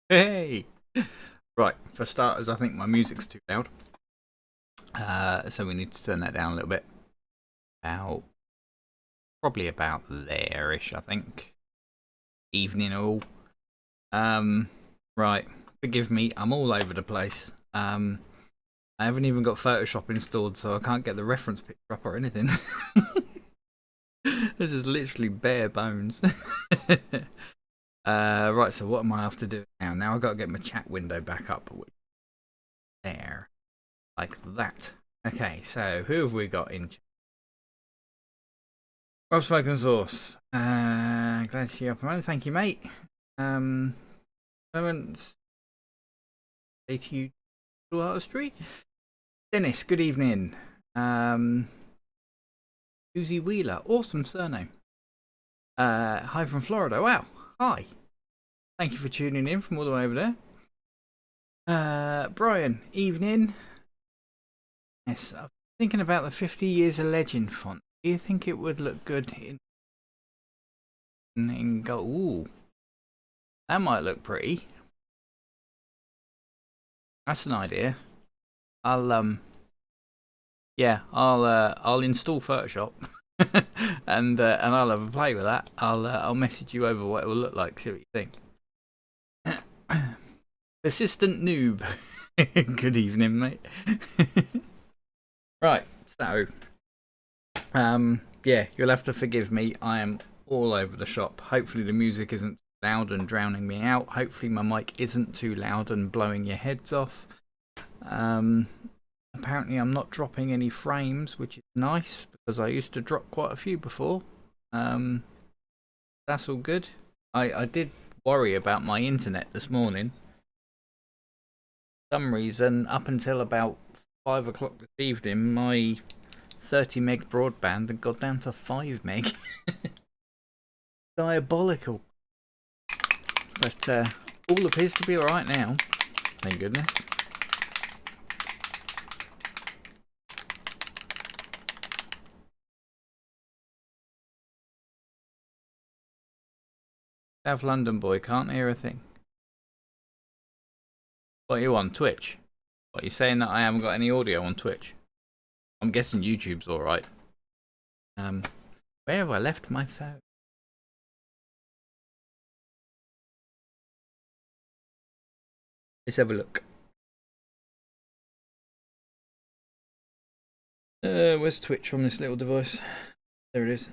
Hey! Right, for starters, I think my music's too loud. So we need to turn that down a little bit. Probably about there-ish, I think. Evening all. Right, forgive me, I'm all over the place. I haven't even got Photoshop installed, so I can't get the reference picture up or anything. This is literally bare bones. Right, so what am I have to do now? Now I've got to get my chat window back up. There. Like that. Okay, so who have we got in chat? Rob Smoking Sauce. Glad to see you up and running. Thank you, mate. Moments. Say to you, artistry. Dennis, good evening. Susie Wheeler, awesome surname. Hi from Florida. Wow. Hi. Thank you for tuning in from all the way over there. Brian, evening. Yes, I'm thinking about the 50 Years of Legend font. Do you think it would look good in gold? Ooh, that might look pretty. That's an idea. I'll install Photoshop and I'll have a play with that. I'll message you over what it will look like. See what you think. Persistent noob. Good evening, mate. Right, so yeah, you'll have to forgive me. I am all over the shop. Hopefully the music isn't loud and drowning me out. Hopefully my mic isn't too loud and blowing your heads off. Apparently I'm not dropping any frames, which is nice because I used to drop quite a few before. That's all good. I did worry about my internet this morning. For some reason, up until about 5 o'clock this evening, my 30 meg broadband had got down to 5 meg. Diabolical. But all appears to be alright now. Thank goodness. South London boy, can't hear a thing. What are you on, Twitch? What, are you saying that I haven't got any audio on Twitch? I'm guessing YouTube's alright. Where have I left my phone? Let's have a look. Where's Twitch on this little device? There it is.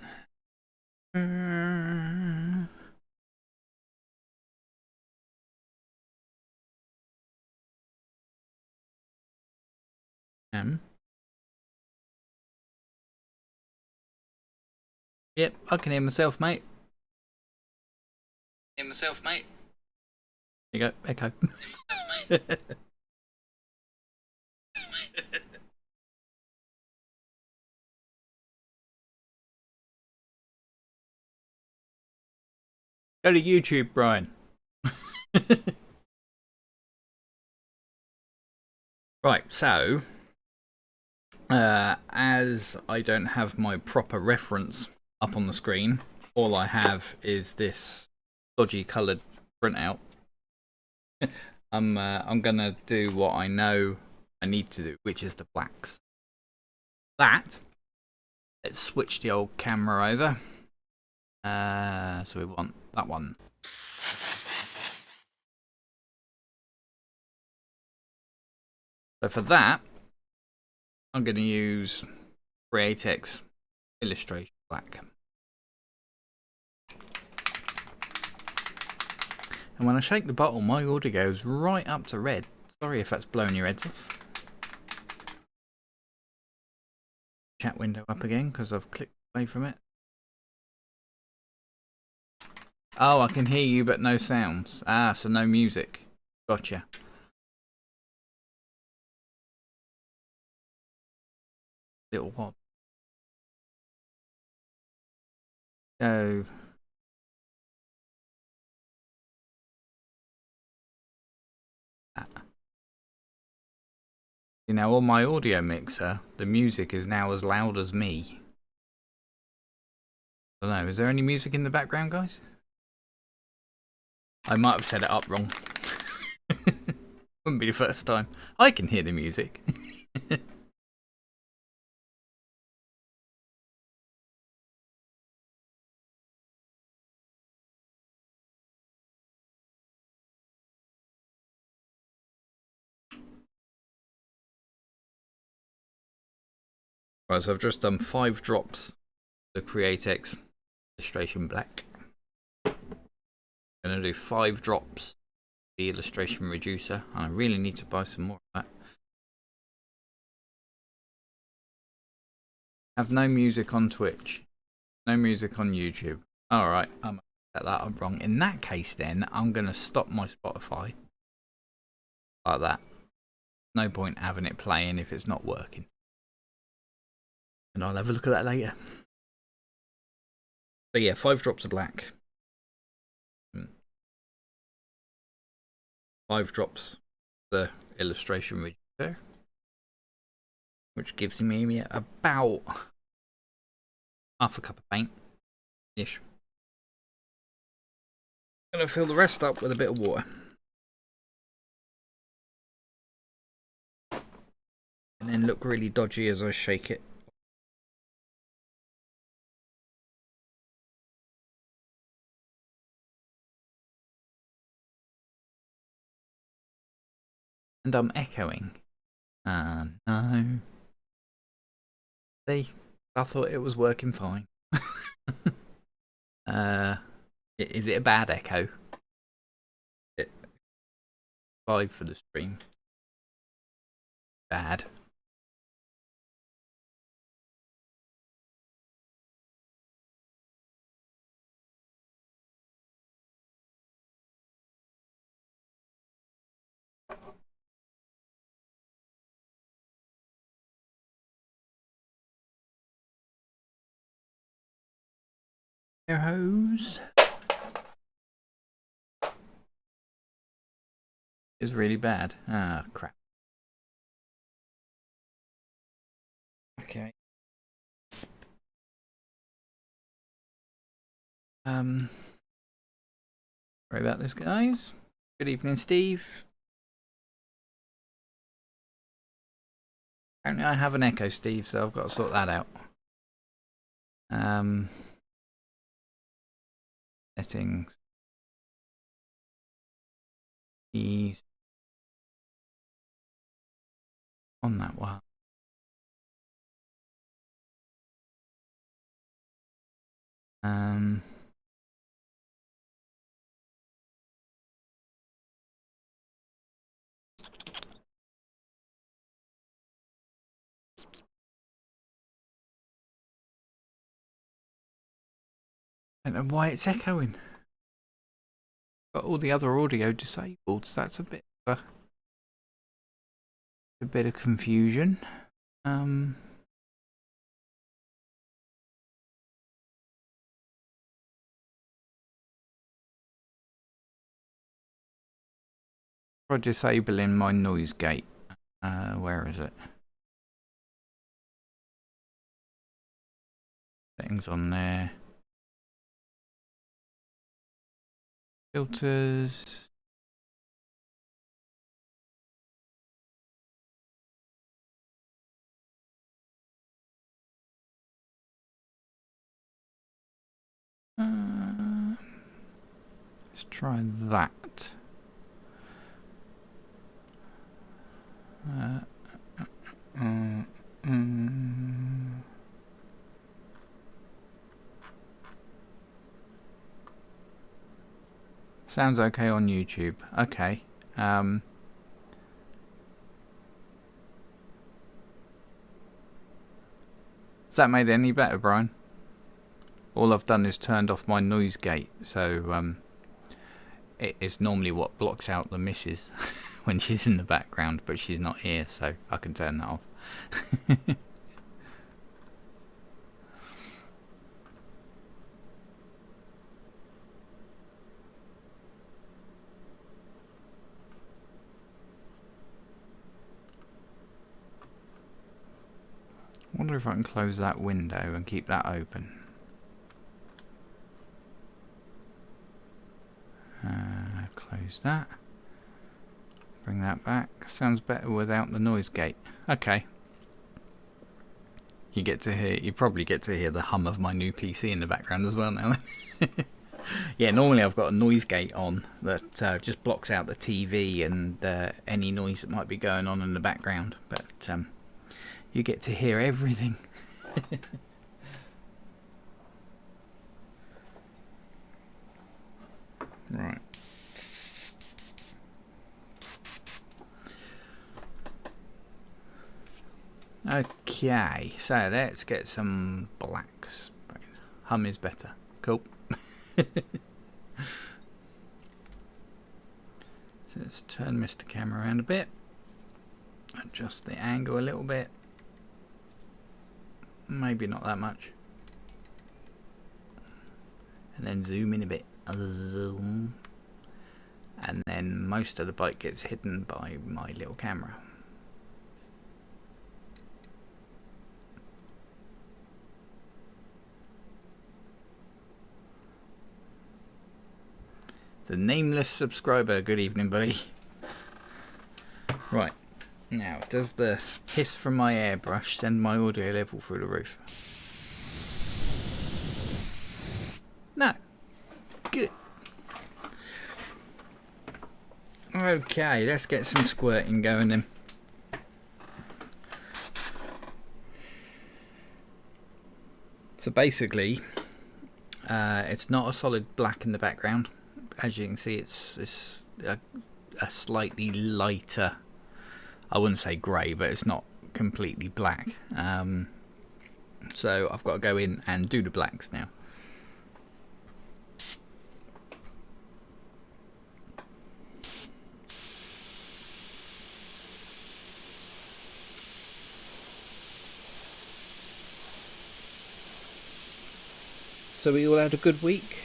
Yep, I can hear myself, mate. There you go, echo. Go to YouTube, Brian. Right, so as I don't have my proper reference up on the screen, all I have is this dodgy coloured printout. I'm gonna do what I know I need to do, which is the blacks. Let's switch the old camera over. So we want that one. So for that, I'm going to use CreateX Illustration Black. And when I shake the bottle, my order goes right up to red. Sorry if that's blowing your heads off. Chat window up again because I've clicked away from it. Oh, I can hear you but no sounds. Ah, so no music. Gotcha. Little what? So you know, on my audio mixer, the music is now as loud as me. I don't know, is there any music in the background, guys? I might have set it up wrong. Wouldn't be the first time. I can hear the music. Right, so I've just done 5 drops the Create X illustration black. I'm going to do 5 drops the illustration reducer, and I really need to buy some more of that. Have no music on Twitch, no music on YouTube. Alright, I'm set that up wrong. In that case then, I'm going to stop my Spotify like that. No point having it playing if it's not working. And I'll have a look at that later. So yeah, 5 drops of black. 5 drops the illustration reducer, which gives me about half a cup of paint ish. I'm going to fill the rest up with a bit of water. And then look really dodgy as I shake it. And I'm echoing. No. See, I thought it was working fine. Is it a bad echo? 5 for the stream. Bad. Air hose is really bad. Ah, crap. Okay. Sorry about this, guys. Good evening, Steve. Apparently I have an echo, Steve, so I've got to sort that out. Settings. Ease. On that one. I don't know why it's echoing. Got all the other audio disabled, so that's a bit of confusion. If I disabling my noise gate, where is it? Settings on there. Filters. Let's try that. Sounds okay on YouTube. Okay. Has that made it any better, Brian? All I've done is turned off my noise gate, so it is normally what blocks out the missus when she's in the background, but she's not here, so I can turn that off. I wonder if I can close that window and keep that open. Close that. Bring that back. Sounds better without the noise gate. Okay. You probably get to hear the hum of my new PC in the background as well now. Yeah, normally I've got a noise gate on that just blocks out the TV and any noise that might be going on in the background. But you get to hear everything. Right. Okay, so let's get some blacks. Hum is better. Cool. So let's turn Mr. Camera around a bit. Adjust the angle a little bit. Maybe not that much. And then zoom in a bit. Zoom. And then most of the bike gets hidden by my little camera. The nameless subscriber, good evening, buddy. Right, now does the hiss from my airbrush send my audio level through the roof? No. Good. Okay, let's get some squirting going then. So basically, it's not a solid black in the background. As you can see, it's a slightly lighter, I wouldn't say grey, but it's not completely black. So I've got to go in and do the blacks now. So we all had a good week.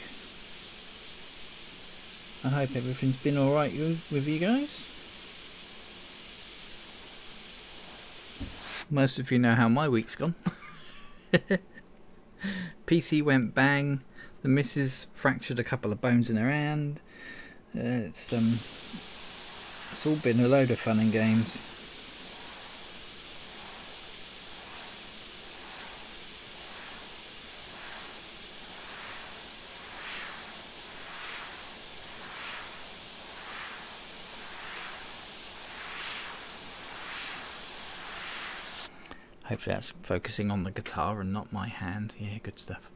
I hope everything's been alright with you guys. Most of you know how my week's gone. PC went bang. The missus fractured a couple of bones in her hand. It's all been a load of fun and games. Hopefully that's focusing on the guitar and not my hand. Yeah, good stuff.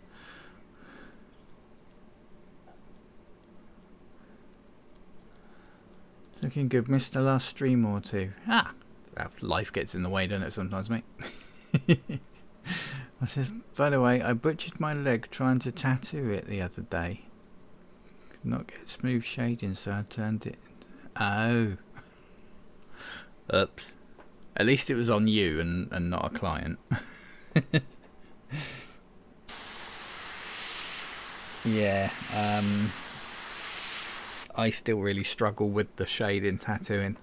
Looking good. Missed the last stream or two. Life gets in the way, doesn't it, sometimes, mate? I says, by the way, I butchered my leg trying to tattoo it the other day. Could not get smooth shading, so I turned it. Oh. Oops. At least it was on you and not a client. Yeah, I still really struggle with the shade in tattooing.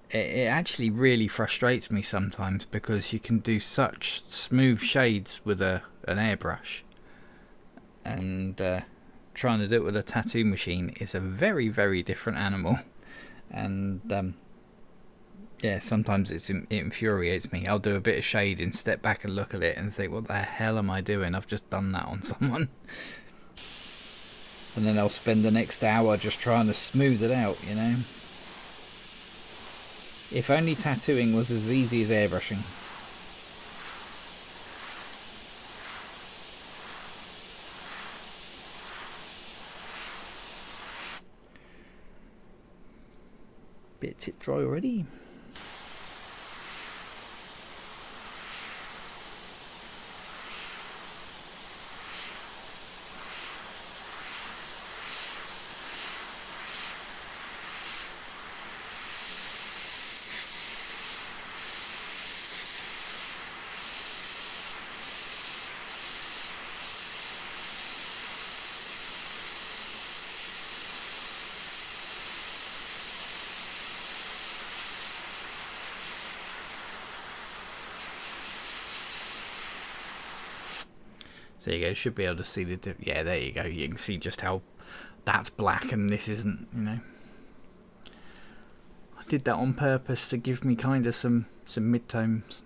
It actually really frustrates me sometimes because you can do such smooth shades with an airbrush, and trying to do it with a tattoo machine is a very, very different animal. And yeah, sometimes it infuriates me. I'll do a bit of shading, step back and look at it and think, what the hell am I doing? I've just done that on someone. And then I'll spend the next hour just trying to smooth it out, you know. If only tattooing was as easy as airbrushing. Bit tip dry already. So there you go, should be able to see the yeah, there you go, you can see just how that's black and this isn't, you know. did that on purpose to give me kind of some mid-tones.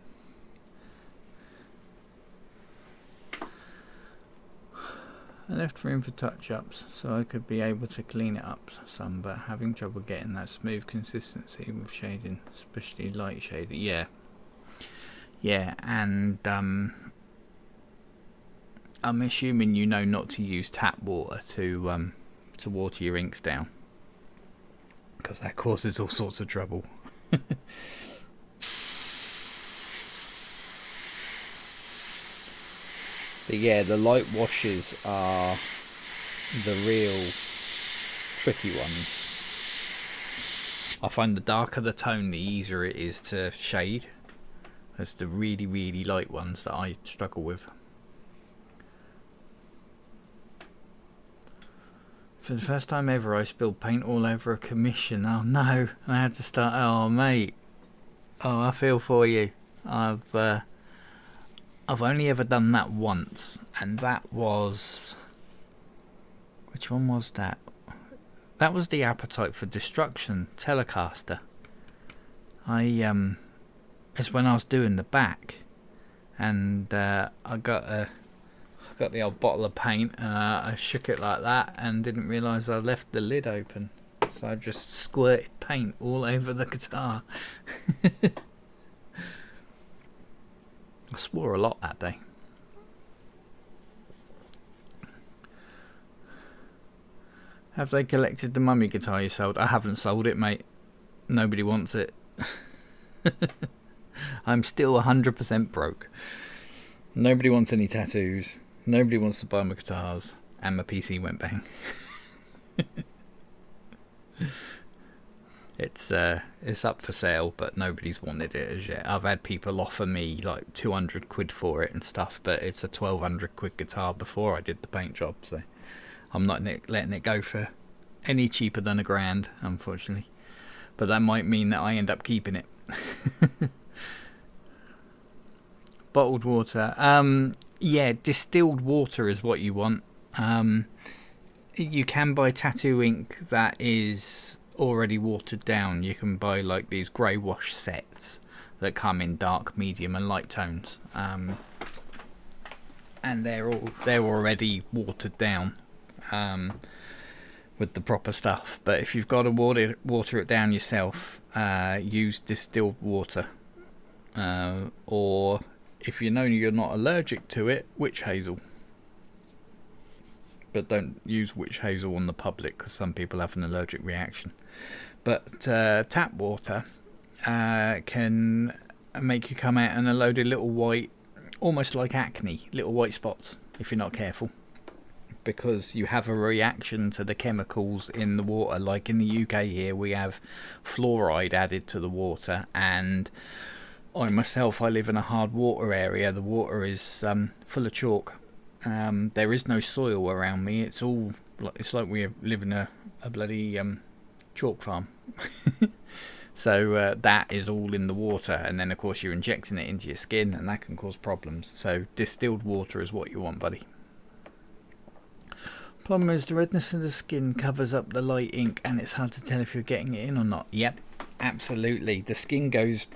I left room for touch-ups so I could be able to clean it up some, but having trouble getting that smooth consistency with shading, especially light shading. Yeah, and I'm assuming you know not to use tap water to water your inks down, because that causes all sorts of trouble. But yeah, the light washes are the real tricky ones. I find the darker the tone, the easier it is to shade. It's the really, really light ones that I struggle with. For the first time ever, I spilled paint all over a commission. Oh no, I had to start. Oh mate, oh I feel for you. I've only ever done that once, and that was... Which one was that? That was the Appetite for Destruction Telecaster. It's when I was doing the back, and I got the old bottle of paint, and I shook it like that, and didn't realise I left the lid open, so I just squirted paint all over the guitar. I swore a lot that day. Have they collected the mummy guitar you sold? I haven't sold it, mate. Nobody wants it. I'm still 100% broke. Nobody wants any tattoos. Nobody wants to buy my guitars. And my PC went bang. It's up for sale, but nobody's wanted it as yet. I've had people offer me like 200 quid for it and stuff, but it's a 1200 quid guitar before I did the paint job, so I'm not letting it go for any cheaper than £1,000, unfortunately. But that might mean that I end up keeping it. Bottled water. Yeah, distilled water is what you want. You can buy tattoo ink that is already watered down. You can buy like these grey wash sets that come in dark, medium and light tones, and they're already watered down with the proper stuff. But if you've got to water it down yourself, use distilled water, or if you know you're not allergic to it, witch hazel. But don't use witch hazel on the public, because some people have an allergic reaction. But tap water can make you come out in a load of little white, almost like acne, little white spots if you're not careful, because you have a reaction to the chemicals in the water. Like in the UK here, we have fluoride added to the water, and I live in a hard water area. The water is full of chalk. There is no soil around me. It's like we live in a bloody chalk farm. So that is all in the water, and then of course you're injecting it into your skin, and that can cause problems. So distilled water is what you want, buddy. Problem is the redness of the skin covers up the light ink, and it's hard to tell if you're getting it in or not. Yep, absolutely. The skin goes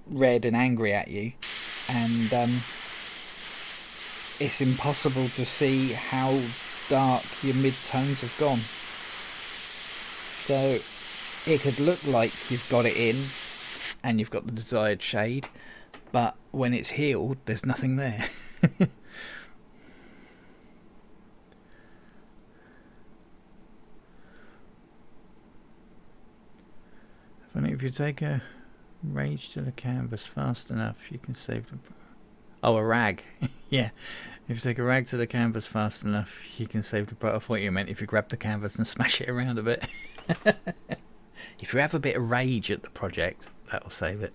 red and angry at you, and it's impossible to see how dark your mid-tones have gone. So it could look like you've got it in and you've got the desired shade, but when it's healed, there's nothing there. Funny, if you take a rage to the canvas fast enough, you can save the... Oh, a rag. Yeah. If you take a rag to the canvas fast enough, you can save the product. I thought you meant if you grab the canvas and smash it around a bit. If you have a bit of rage at the project, that'll save it.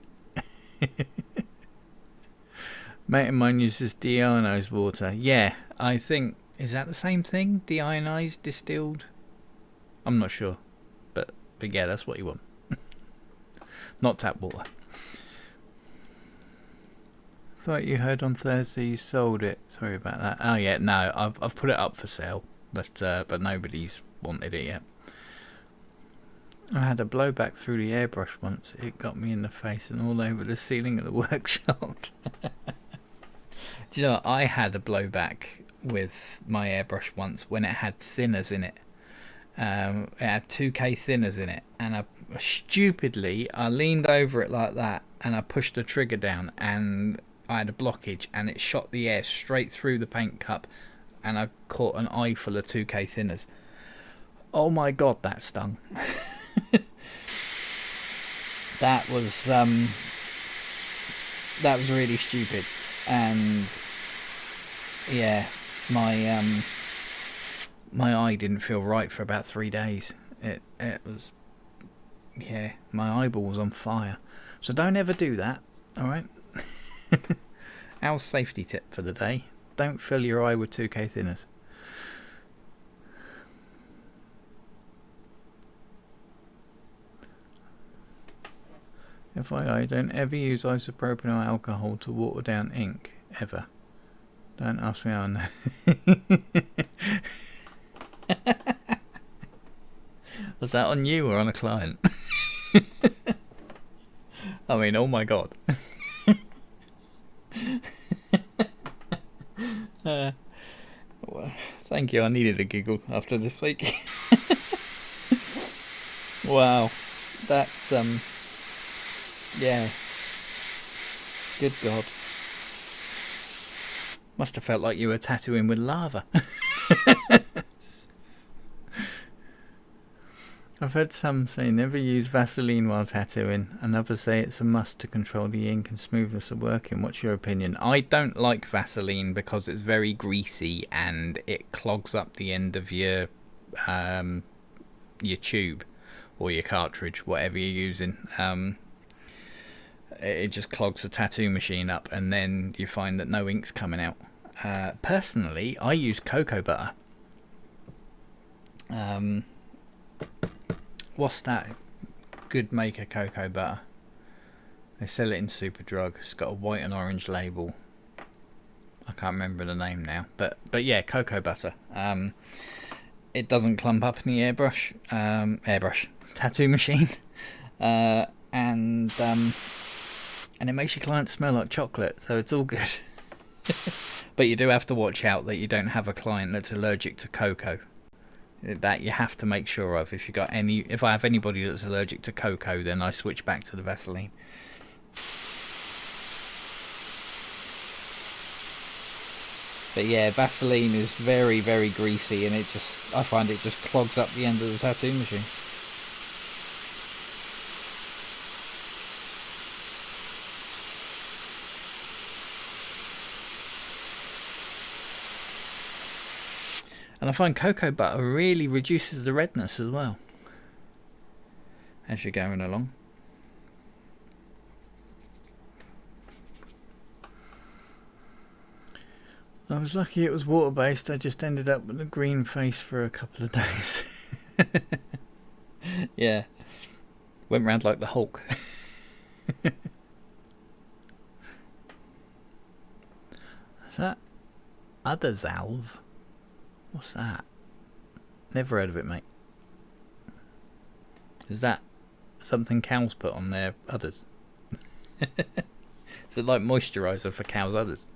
Mate of mine uses deionized water. Yeah, I think... Is that the same thing? Deionized, distilled? I'm not sure. But yeah, that's what you want. Not tap water. Thought you heard on Thursday you sold it. Sorry about that. Oh yeah, no, I've put it up for sale, but nobody's wanted it yet. I had a blowback through the airbrush once. It got me in the face and all over the ceiling of the workshop. Do you know what? I had a blowback with my airbrush once when it had thinners in it. It had 2K thinners in it, and I leaned over it like that, and I pushed the trigger down, and I had a blockage, and it shot the air straight through the paint cup, and I caught an eye full of 2K thinners. Oh my god, that stung. That was really stupid, and yeah, my eye didn't feel right for about 3 days. It was, yeah, my eyeball was on fire. So don't ever do that, alright? Our safety tip for the day: don't fill your eye with 2K thinners. FYI, don't ever use isopropyl alcohol to water down ink, ever. Don't ask me how I know. Was that on you or on a client? I mean, oh my god. Well, thank you, I needed a giggle after this week. Wow, that's yeah, good god. Must have felt like you were tattooing with lava. I've heard some say never use Vaseline while tattooing, and others say it's a must to control the ink and smoothness of working. What's your opinion? I don't like Vaseline because it's very greasy and it clogs up the end of your tube or your cartridge, whatever you're using. It just clogs the tattoo machine up, and then you find that no ink's coming out. Personally, I use cocoa butter. What's that good maker cocoa butter? They sell it in Superdrug. It's got a white and orange label. I can't remember the name now, but yeah, cocoa butter. It doesn't clump up in the airbrush tattoo machine, and it makes your client smell like chocolate, so it's all good. But you do have to watch out that you don't have a client that's allergic to cocoa. That you have to make sure of. If I have anybody that's allergic to cocoa, then I switch back to the Vaseline. But yeah, Vaseline is very, very greasy, and I find it just clogs up the end of the tattoo machine. And I find cocoa butter really reduces the redness as well as you're going along. I was lucky it was water based. I just ended up with a green face for a couple of days. Yeah, went round like the Hulk. Is that other salve? What's that? Never heard of it, mate. Is that something cows put on their udders? Is it like moisturiser for cows' udders?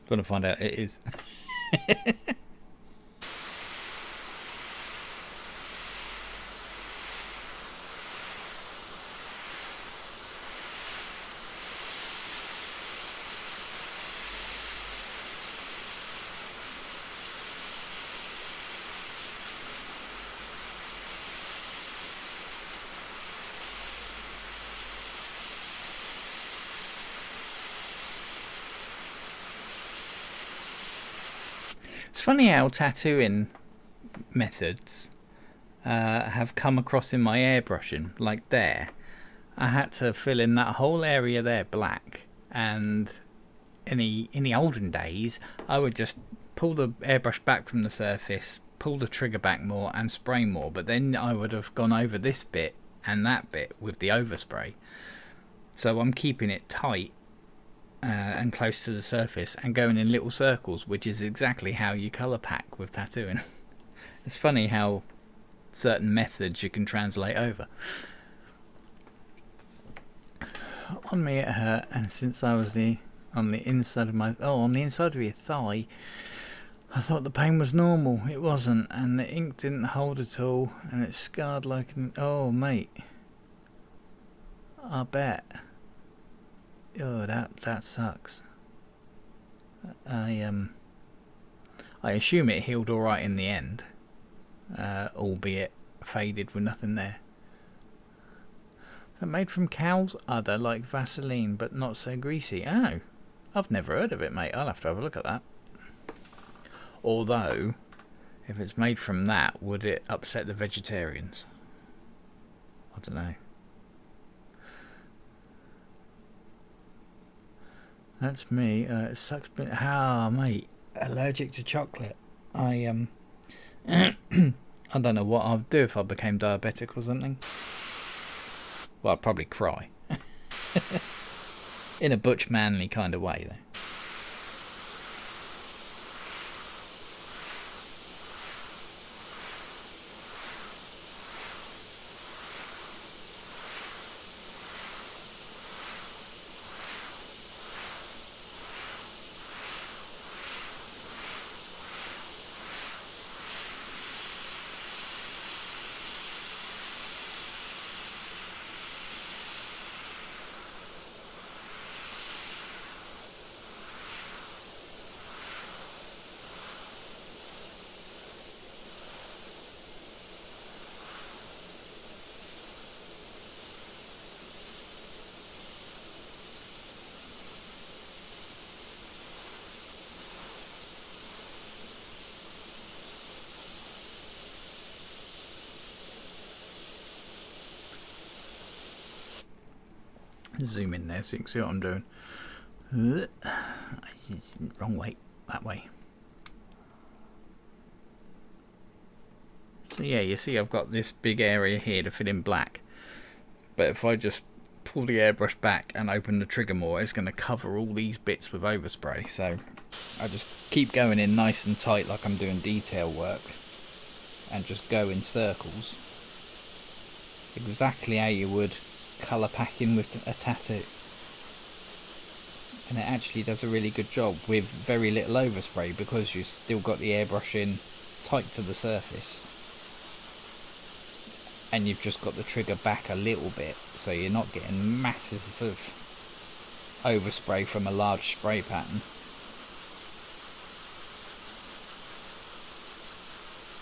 Gonna find out it is. It's funny how tattooing methods have come across in my airbrushing. Like there, I had to fill in that whole area there black, and in the olden days, I would just pull the airbrush back from the surface, pull the trigger back more, and spray more. But then I would have gone over this bit and that bit with the overspray. So I'm keeping it tight and close to the surface and going in little circles, which is exactly how you colour pack with tattooing. It's funny how certain methods you can translate over. On me it hurt, and since I was on the inside of your thigh, I thought the pain was normal. It wasn't, and the ink didn't hold at all, and it scarred like an... Oh, mate. I bet. Oh, that sucks. I assume it healed alright in the end, albeit faded with nothing there. They're made from cow's udder like Vaseline, but not so greasy. Oh, I've never heard of it, mate. I'll have to have a look at that. Although, if it's made from that, would it upset the vegetarians? I don't know. That's me. It sucks. Mate, allergic to chocolate. I I don't know what I'd do if I became diabetic or something. Well, I'd probably cry. In a butch manly kind of way, though. Zoom in there so you can see what I'm doing. Wrong way, that way. So yeah, you see I've got this big area here to fill in black, but if I just pull the airbrush back and open the trigger more, it's going to cover all these bits with overspray. So I just keep going in nice and tight like I'm doing detail work, and just go in circles, exactly how you would colour packing with a tattoo. And it actually does a really good job with very little overspray, because you've still got the airbrushing tight to the surface, and you've just got the trigger back a little bit, so you're not getting masses of overspray from a large spray pattern.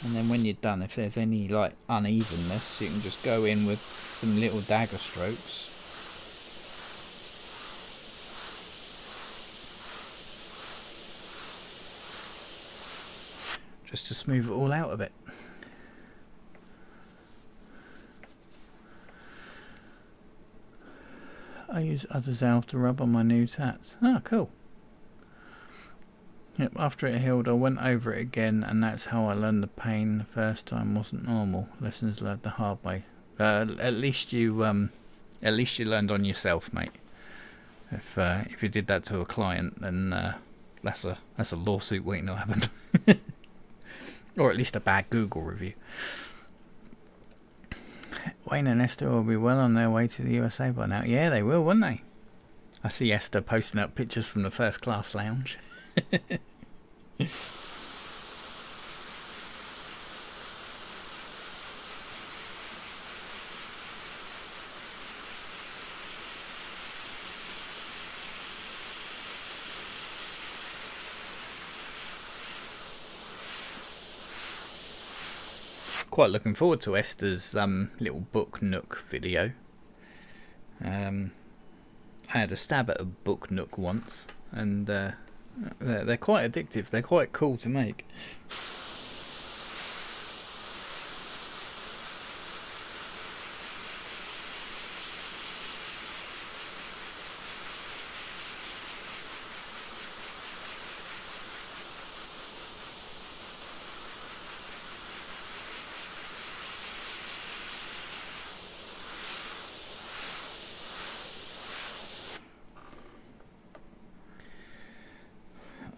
And then when you're done, if there's any like unevenness, you can just go in with some little dagger strokes. Just to smooth it all out a bit. I use other salve to rub on my new tats. Ah, cool. Yep, after it healed I went over it again, and that's how I learned the pain the first time wasn't normal. Lessons learned the hard way. At least you learned on yourself, mate. If you did that to a client, then that's a lawsuit waiting to happen. Or at least a bad Google review. Wayne and Esther will be well on their way to the USA by now. Yeah, they will, won't they? I see Esther posting up pictures from the first class lounge. Quite looking forward to Esther's little book nook video. I had a stab at a book nook once, and they're quite addictive. They're quite cool to make.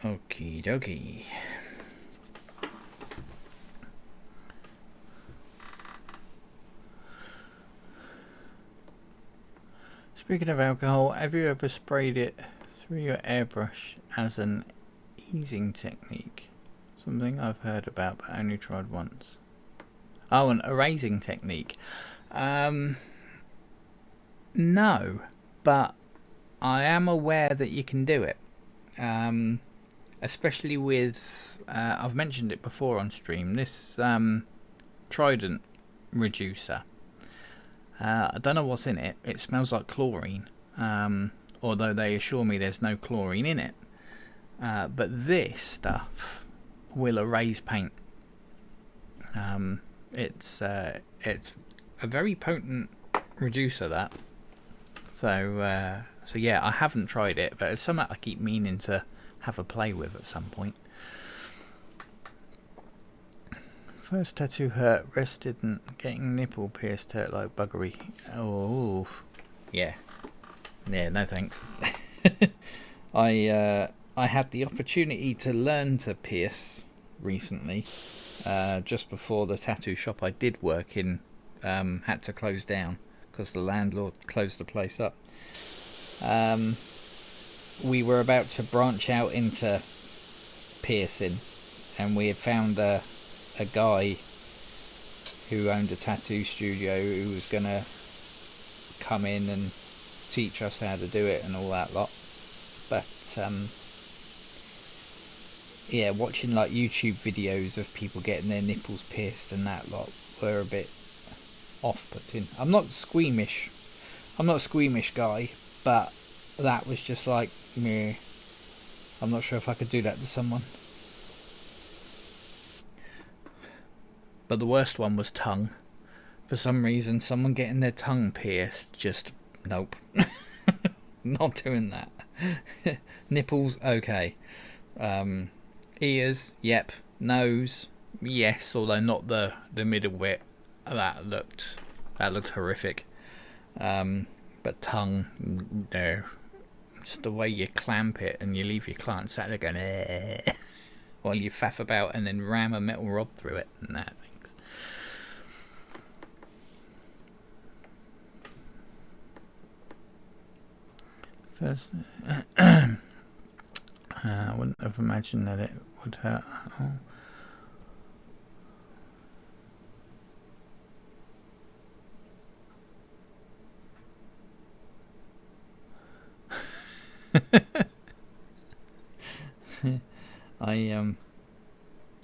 Okie dokie. Speaking of alcohol, have you ever sprayed it through your airbrush as an easing technique? Something I've heard about but only tried once. Oh, an erasing technique. No, but I am aware that you can do it. Especially with, I've mentioned it before on stream, this Trident reducer. I don't know what's in it. It smells like chlorine, although they assure me there's no chlorine in it. But this stuff will erase paint. It's a very potent reducer, that. So yeah, I haven't tried it, but it's something I keep meaning to have a play with at some point. First tattoo hurt, rest didn't. Getting nipple pierced hurt like buggery. Oh, yeah. Yeah, no thanks. I had the opportunity to learn to pierce recently, just before the tattoo shop I did work in had to close down because the landlord closed the place up. We were about to branch out into piercing, and we had found a guy who owned a tattoo studio who was gonna come in and teach us how to do it and all that lot. But yeah, watching like YouTube videos of people getting their nipples pierced and that lot were a bit off-putting. I'm not a squeamish guy, but that was just like, meh. I'm not sure if I could do that to someone. But the worst one was tongue. For some reason, someone getting their tongue pierced, just nope. Not doing that. Nipples, okay. Ears, yep. Nose, yes, although not the middle bit. That looked horrific. But tongue, no. Just the way you clamp it and you leave your client sat there going while you faff about and then ram a metal rod through it. Nah, thanks. First, I wouldn't have imagined that it would hurt.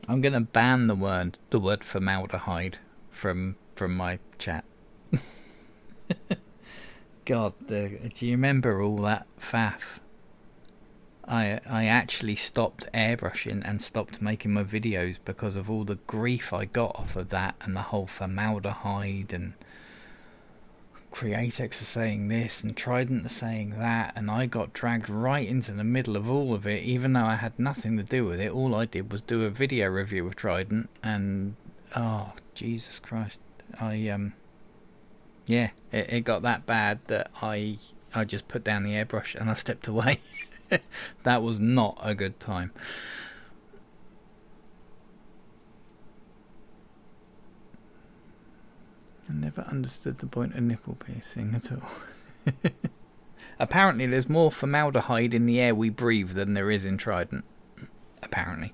I'm gonna ban the word formaldehyde from my chat. God, do you remember all that faff? I actually stopped airbrushing and stopped making my videos because of all the grief I got off of that, and the whole formaldehyde, and Createx are saying this and Trident are saying that, and I got dragged right into the middle of all of it, even though I had nothing to do with it. All I did was do a video review of Trident, and oh Jesus Christ, yeah, it got that bad that I just put down the airbrush and I stepped away. That was not a good time. I never understood the point of nipple piercing at all. Apparently there's more formaldehyde in the air we breathe than there is in Trident. Apparently.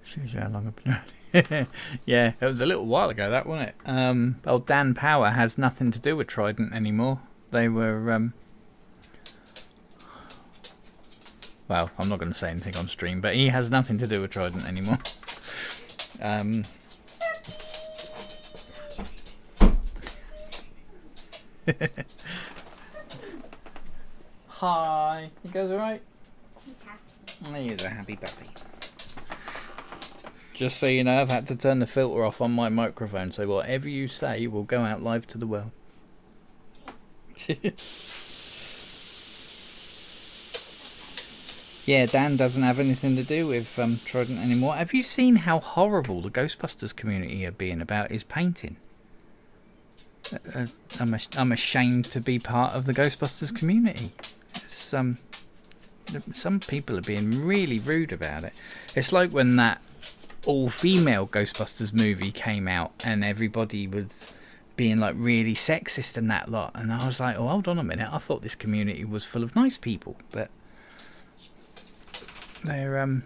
Shows you how long I've been running. Yeah, it was a little while ago, that wasn't it? Old Dan Power has nothing to do with Trident anymore. They were, well, I'm not going to say anything on stream, but he has nothing to do with Trident anymore. Hi, you guys alright? He's happy. He is a happy puppy. Just so you know, I've had to turn the filter off on my microphone, so whatever you say will go out live to the world. Yeah, Dan doesn't have anything to do with Trident anymore. Have you seen how horrible the Ghostbusters community are being about his painting? I'm ashamed to be part of the Ghostbusters community. Some people are being really rude about it. It's like when that all-female Ghostbusters movie came out and everybody was being like really sexist and that lot, and I was like, oh, hold on a minute, I thought this community was full of nice people, but they're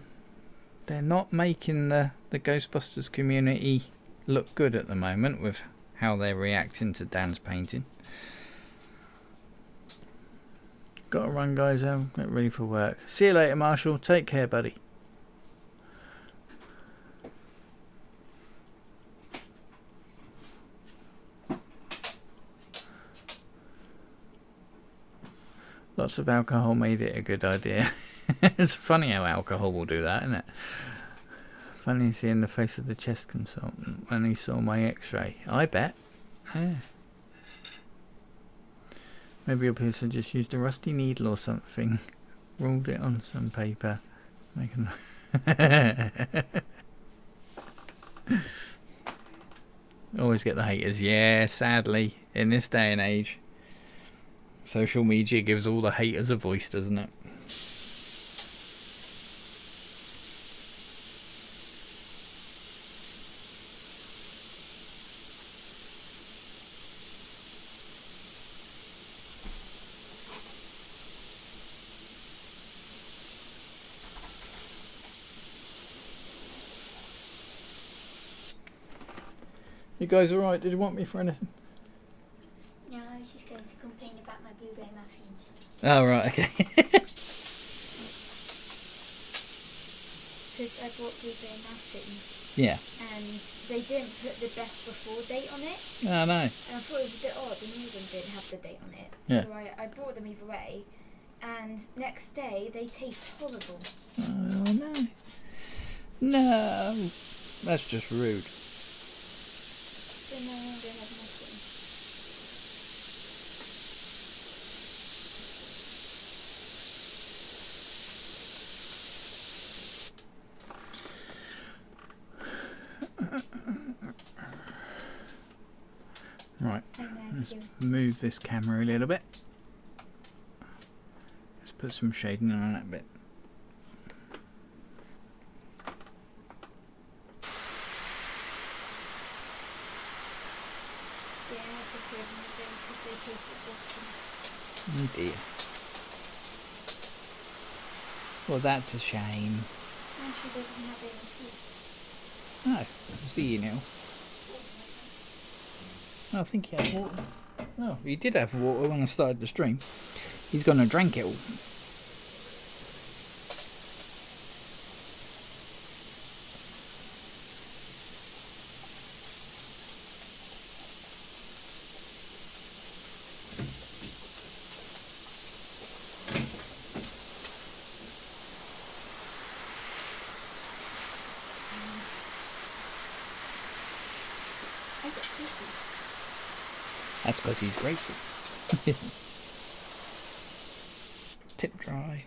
not making the Ghostbusters community look good at the moment with how they're reacting to Dan's painting. Gotta run, guys. I'm get ready for work. See you later, Marshall. Take care, buddy. Lots of alcohol made it a good idea. It's funny how alcohol will do that, isn't it? Funny seeing the face of the chest consultant when he saw my x-ray. I bet. Yeah. Maybe a person just used a rusty needle or something, rolled it on some paper, making. Always get the haters. Yeah, sadly, in this day and age, social media gives all the haters a voice, doesn't it? You guys alright? Did you want me for anything? No, I was just going to complain about my blueberry muffins. Oh, right, okay. Because I bought blueberry muffins. Yeah. And they didn't put the best before date on it. Oh, no. And I thought it was a bit odd, the new one didn't have the date on it. Yeah. So I bought them either way. And next day, they taste horrible. Oh, no. No. That's just rude. So no longer have muffins. Right, let's move this camera a little bit. Let's put some shading on that bit. Oh dear. Well, that's a shame. And she doesn't have any teeth. Oh, see you now. Oh, I think he had water. Oh, he did have water when I started the stream. He's gonna drink it all. That's because he's grateful. Tip dry.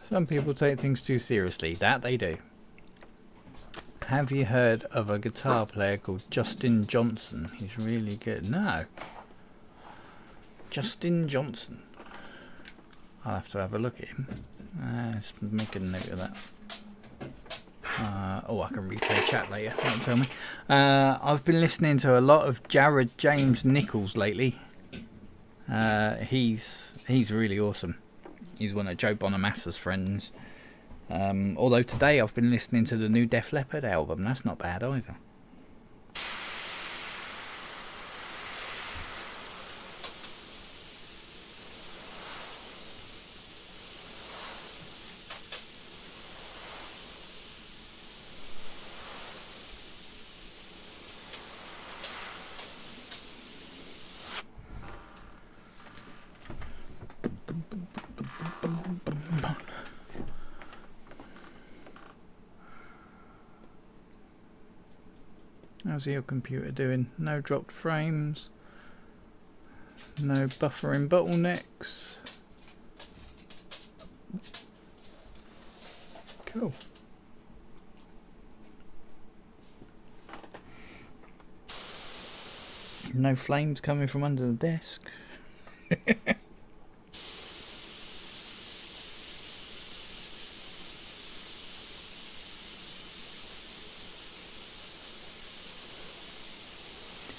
Some people take things too seriously. That they do. Have you heard of a guitar player called Justin Johnson? He's really good. No. Justin Johnson. I'll have to have a look at him. Let's make a note of that. Oh, I can replay chat later. Don't tell me. I've been listening to a lot of Jared James Nichols lately. He's really awesome. He's one of Joe Bonamassa's friends. Although today I've been listening to the new Def Leppard album. That's not bad either. How's your computer doing? No dropped frames, no buffering bottlenecks. Cool. No flames coming from under the desk.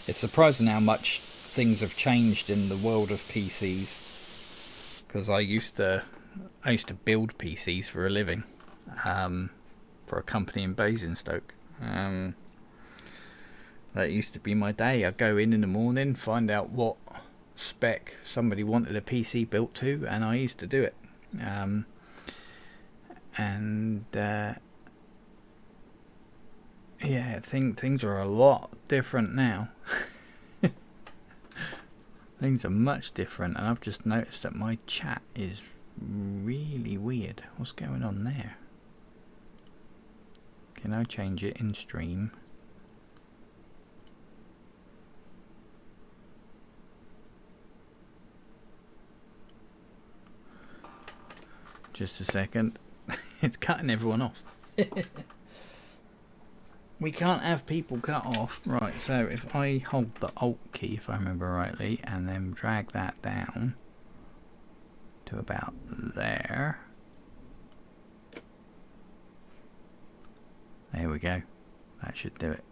It's surprising how much things have changed in the world of PCs. Because I used to build PCs for a living, for a company in Basingstoke. That used to be my day. I'd go in the morning, find out what spec somebody wanted a PC built to, and I used to do it. Yeah, things are a lot different now. Things are much different, and I've just noticed that my chat is really weird. What's going on there? Can I change it in stream? Just a second. It's cutting everyone off. We can't have people cut off. Right, so if I hold the Alt key, if I remember rightly, and then drag that down to about there. There we go. That should do it.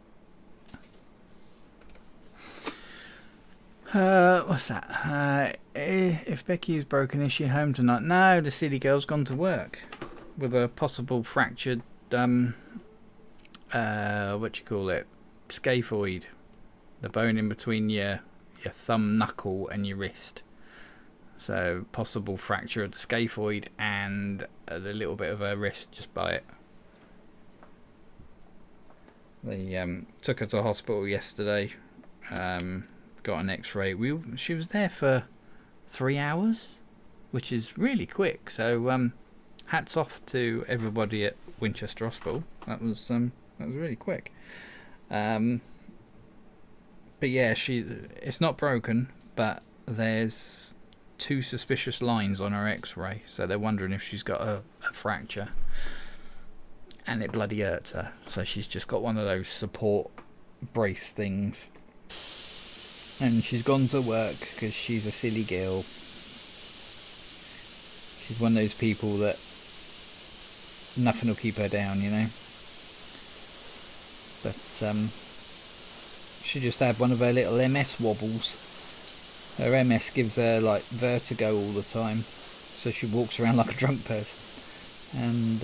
What's that? If Becky is broken, is she home tonight? No, the silly girl's gone to work with a possible fractured what you call it, scaphoid, the bone in between your thumb knuckle and your wrist. So possible fracture of the scaphoid and a little bit of a wrist just by it. They took her to hospital yesterday, got an x-ray. She was there for 3 hours, which is really quick, so hats off to everybody at Winchester Hospital. That was really quick. But yeah, it's not broken, but there's 2 suspicious lines on her x-ray, so they're wondering if she's got a fracture, and it bloody hurts her, so she's just got one of those support brace things, and she's gone to work because she's a silly girl. She's one of those people that nothing will keep her down, you know. But she just had one of her little MS wobbles. Her MS gives her like vertigo all the time, so she walks around like a drunk person. And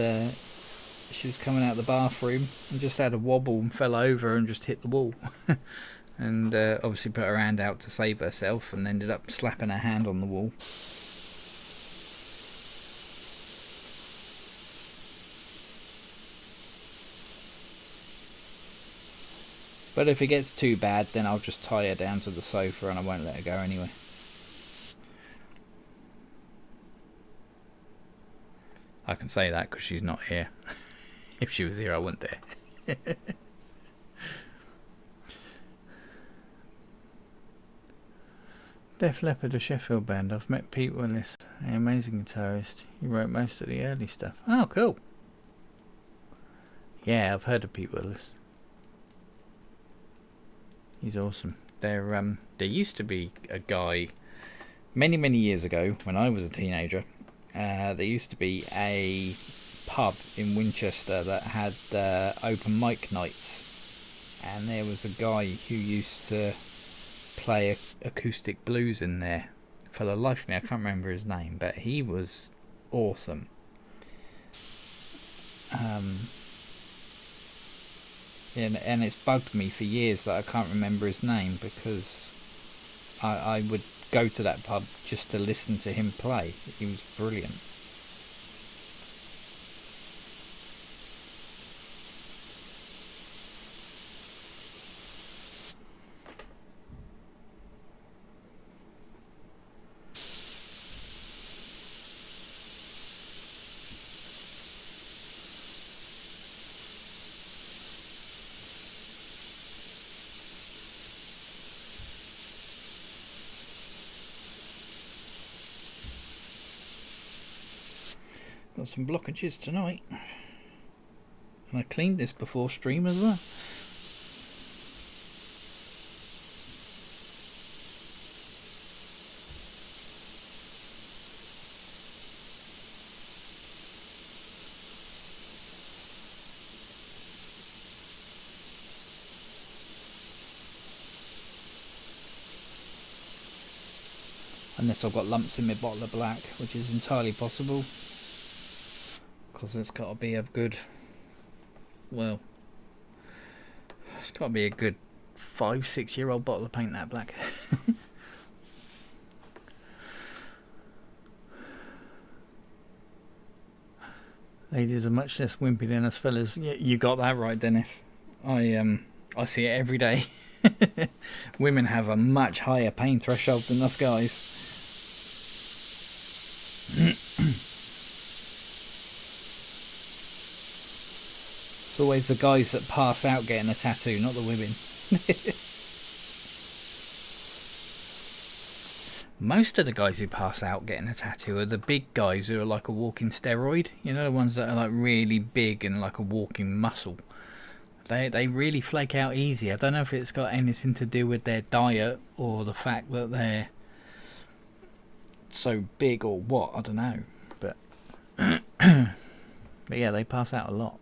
she was coming out of the bathroom and just had a wobble and fell over and just hit the wall. And obviously put her hand out to save herself and ended up slapping her hand on the wall. But if it gets too bad, then I'll just tie her down to the sofa and I won't let her go anyway. I can say that because she's not here. If she was here, I wouldn't dare. Def Leppard, a Sheffield band. I've met Pete Willis, an amazing guitarist. He wrote most of the early stuff. Oh, cool. Yeah, I've heard of Pete Willis. He's awesome. There used to be a guy many years ago when I was a teenager. There used to be a pub in Winchester that had open mic nights, and there was a guy who used to play acoustic blues in there. For the life of me, I can't remember his name, but he was awesome. And it's bugged me for years that I can't remember his name, because I would go to that pub just to listen to him play. He was brilliant. Got some blockages tonight, and I cleaned this before stream as well. Unless I've got lumps in my bottle of black, which is entirely possible, because it's got to be a good, well, it's got to be a good 5-6 year old bottle of paint that black. Ladies are much less wimpy than us fellas. Yeah, you got that right, Dennis. I see it every day. Women have a much higher pain threshold than us guys. It's always the guys that pass out getting a tattoo, not the women. Most of the guys who pass out getting a tattoo are the big guys who are like a walking steroid. You know, the ones that are like really big and like a walking muscle. They really flake out easy. I don't know if it's got anything to do with their diet or the fact that they're so big or what. I don't know. But but yeah, they pass out a lot.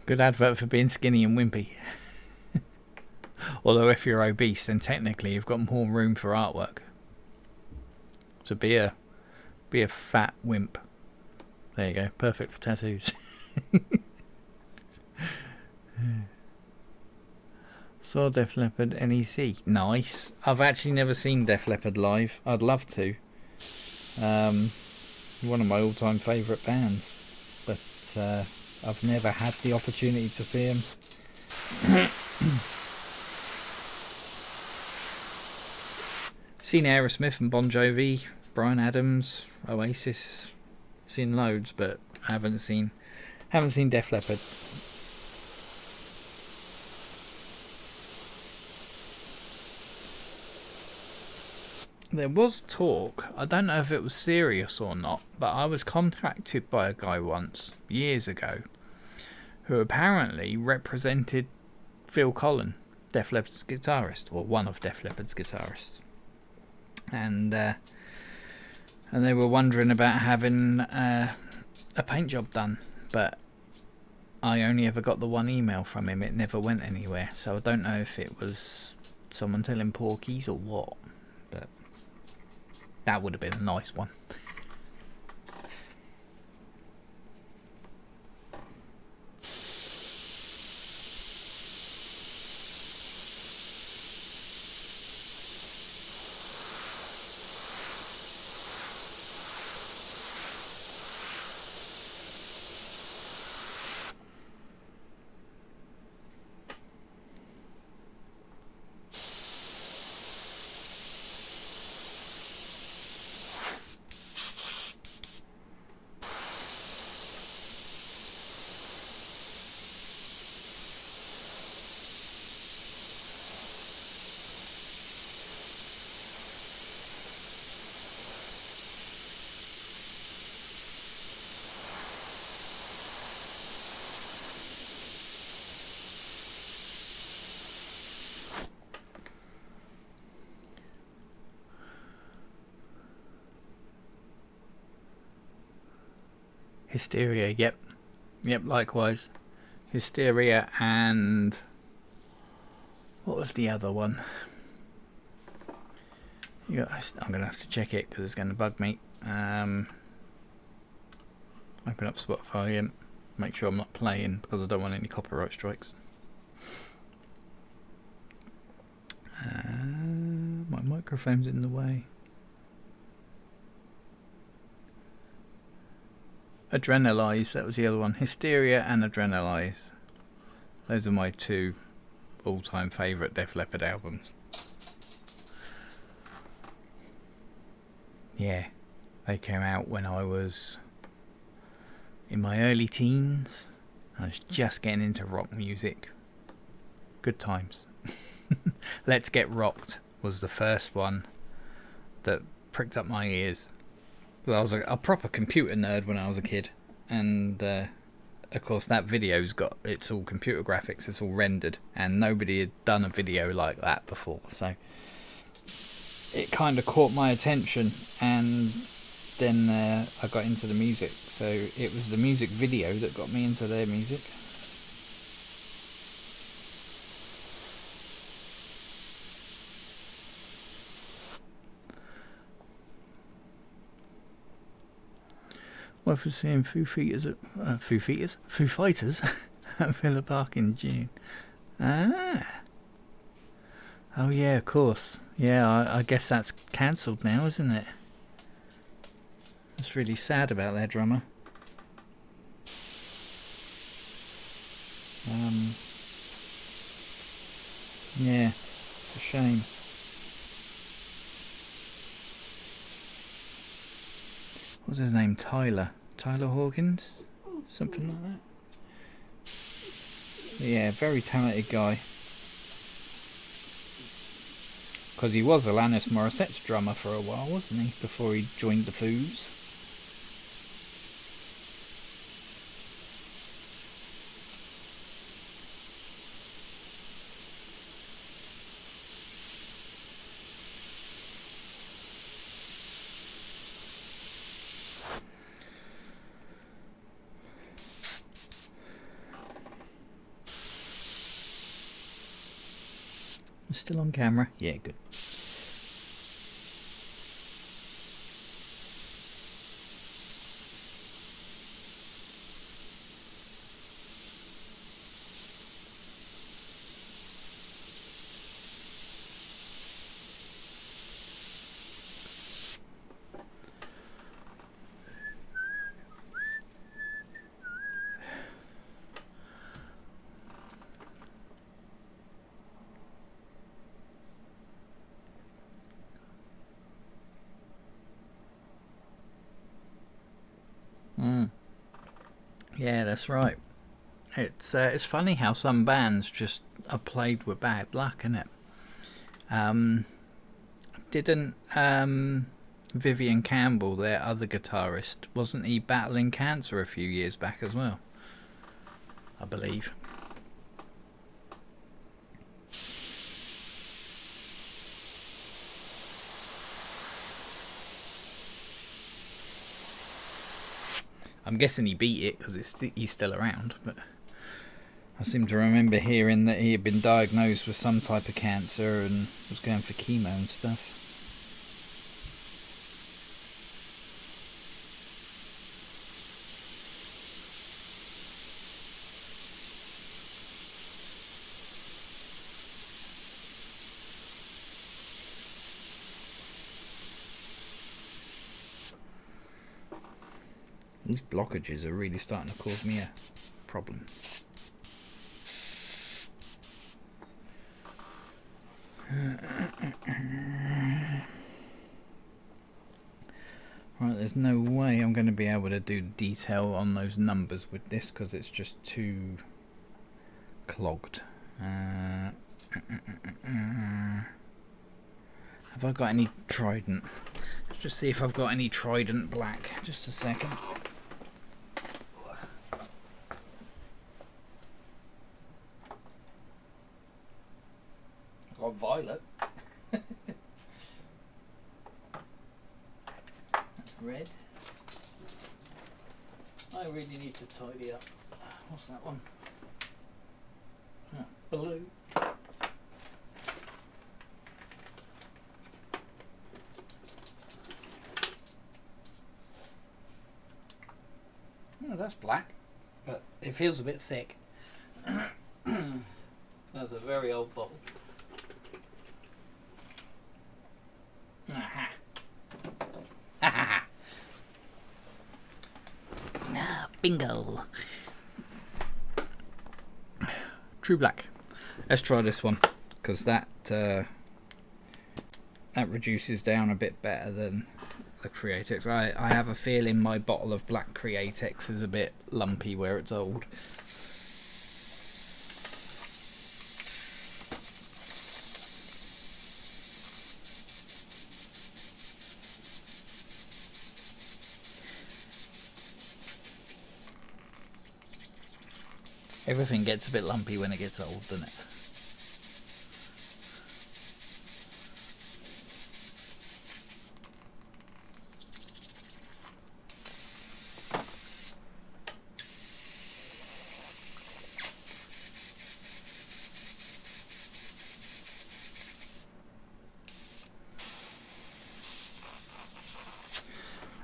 Good advert for being skinny and wimpy. Although if you're obese, then technically you've got more room for artwork. So be a fat wimp. There you go, perfect for tattoos. Saw Def Leppard NEC. Nice. I've actually never seen Def Leppard live. I'd love to. One of my all-time favourite bands, but I've never had the opportunity to see them. Seen Aerosmith and Bon Jovi, Bryan Adams, Oasis. Seen loads, but I haven't seen Def Leppard. There was talk, I don't know if it was serious or not, but I was contacted by a guy once, years ago, who apparently represented Phil Collen, Def Leppard's guitarist, or one of Def Leppard's guitarists. And they were wondering about having a paint job done, but I only ever got the one email from him. It never went anywhere, so I don't know if it was someone telling porkies or what, but that would have been a nice one. Hysteria, yep, likewise. Hysteria, and what was the other one? I'm gonna have to check it because it's gonna bug me. Open up Spotify again. Make sure I'm not playing because I don't want any copyright strikes. My microphone's in the way. Adrenalize, that was the other one. Hysteria and Adrenalize. Those are my two all-time favourite Def Leppard albums. Yeah, they came out when I was in my early teens. I was just getting into rock music. Good times. Let's Get Rocked was the first one that pricked up my ears. I was a proper computer nerd when I was a kid, and of course that video's it's all computer graphics, it's all rendered, and nobody had done a video like that before, so it kind of caught my attention, and then I got into the music. So it was the music video that got me into their music. Well, for seeing Foo Fighters at Villa Park in June. Ah. Oh yeah, of course. Yeah, I guess that's cancelled now, isn't it? That's really sad about their drummer. Yeah, it's a shame. What's his name? Tyler Hawkins? Something like that. Yeah, very talented guy. Because he was Alanis Morissette's drummer for a while, wasn't he? Before he joined the Foos. Still on camera? Yeah, good. Yeah, that's right. It's funny how some bands just are plagued with bad luck, isn't it? Didn't Vivian Campbell, their other guitarist, wasn't he battling cancer a few years back as well? I believe. I'm guessing he beat it because he's still around, but I seem to remember hearing that he had been diagnosed with some type of cancer and was going for chemo and stuff. These blockages are really starting to cause me a problem. Right, there's no way I'm going to be able to do detail on those numbers with this because it's just too clogged. Have I got any Trident? Let's just see if I've got any Trident black. Just a second. I've got violet. Red. I really need to tidy up. What's that one? Blue. Oh, that's black, but it feels a bit thick. That's a very old bottle. Aha. Ah, bingo. True black. Let's try this one, because that reduces down a bit better than the Createx. I have a feeling my bottle of black Createx is a bit lumpy where it's old. Everything gets a bit lumpy when it gets old, doesn't it?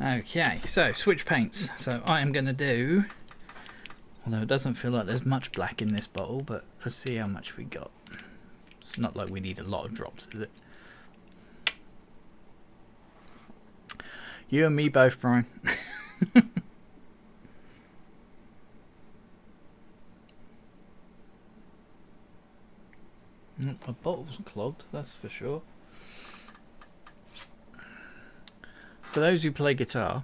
Okay, so switch paints. So I am going to do, although it doesn't feel like there's much black in this bottle, but let's see how much we got. It's not like we need a lot of drops, is it? You and me both, Brian. My bottle's clogged, that's for sure. For those who play guitar,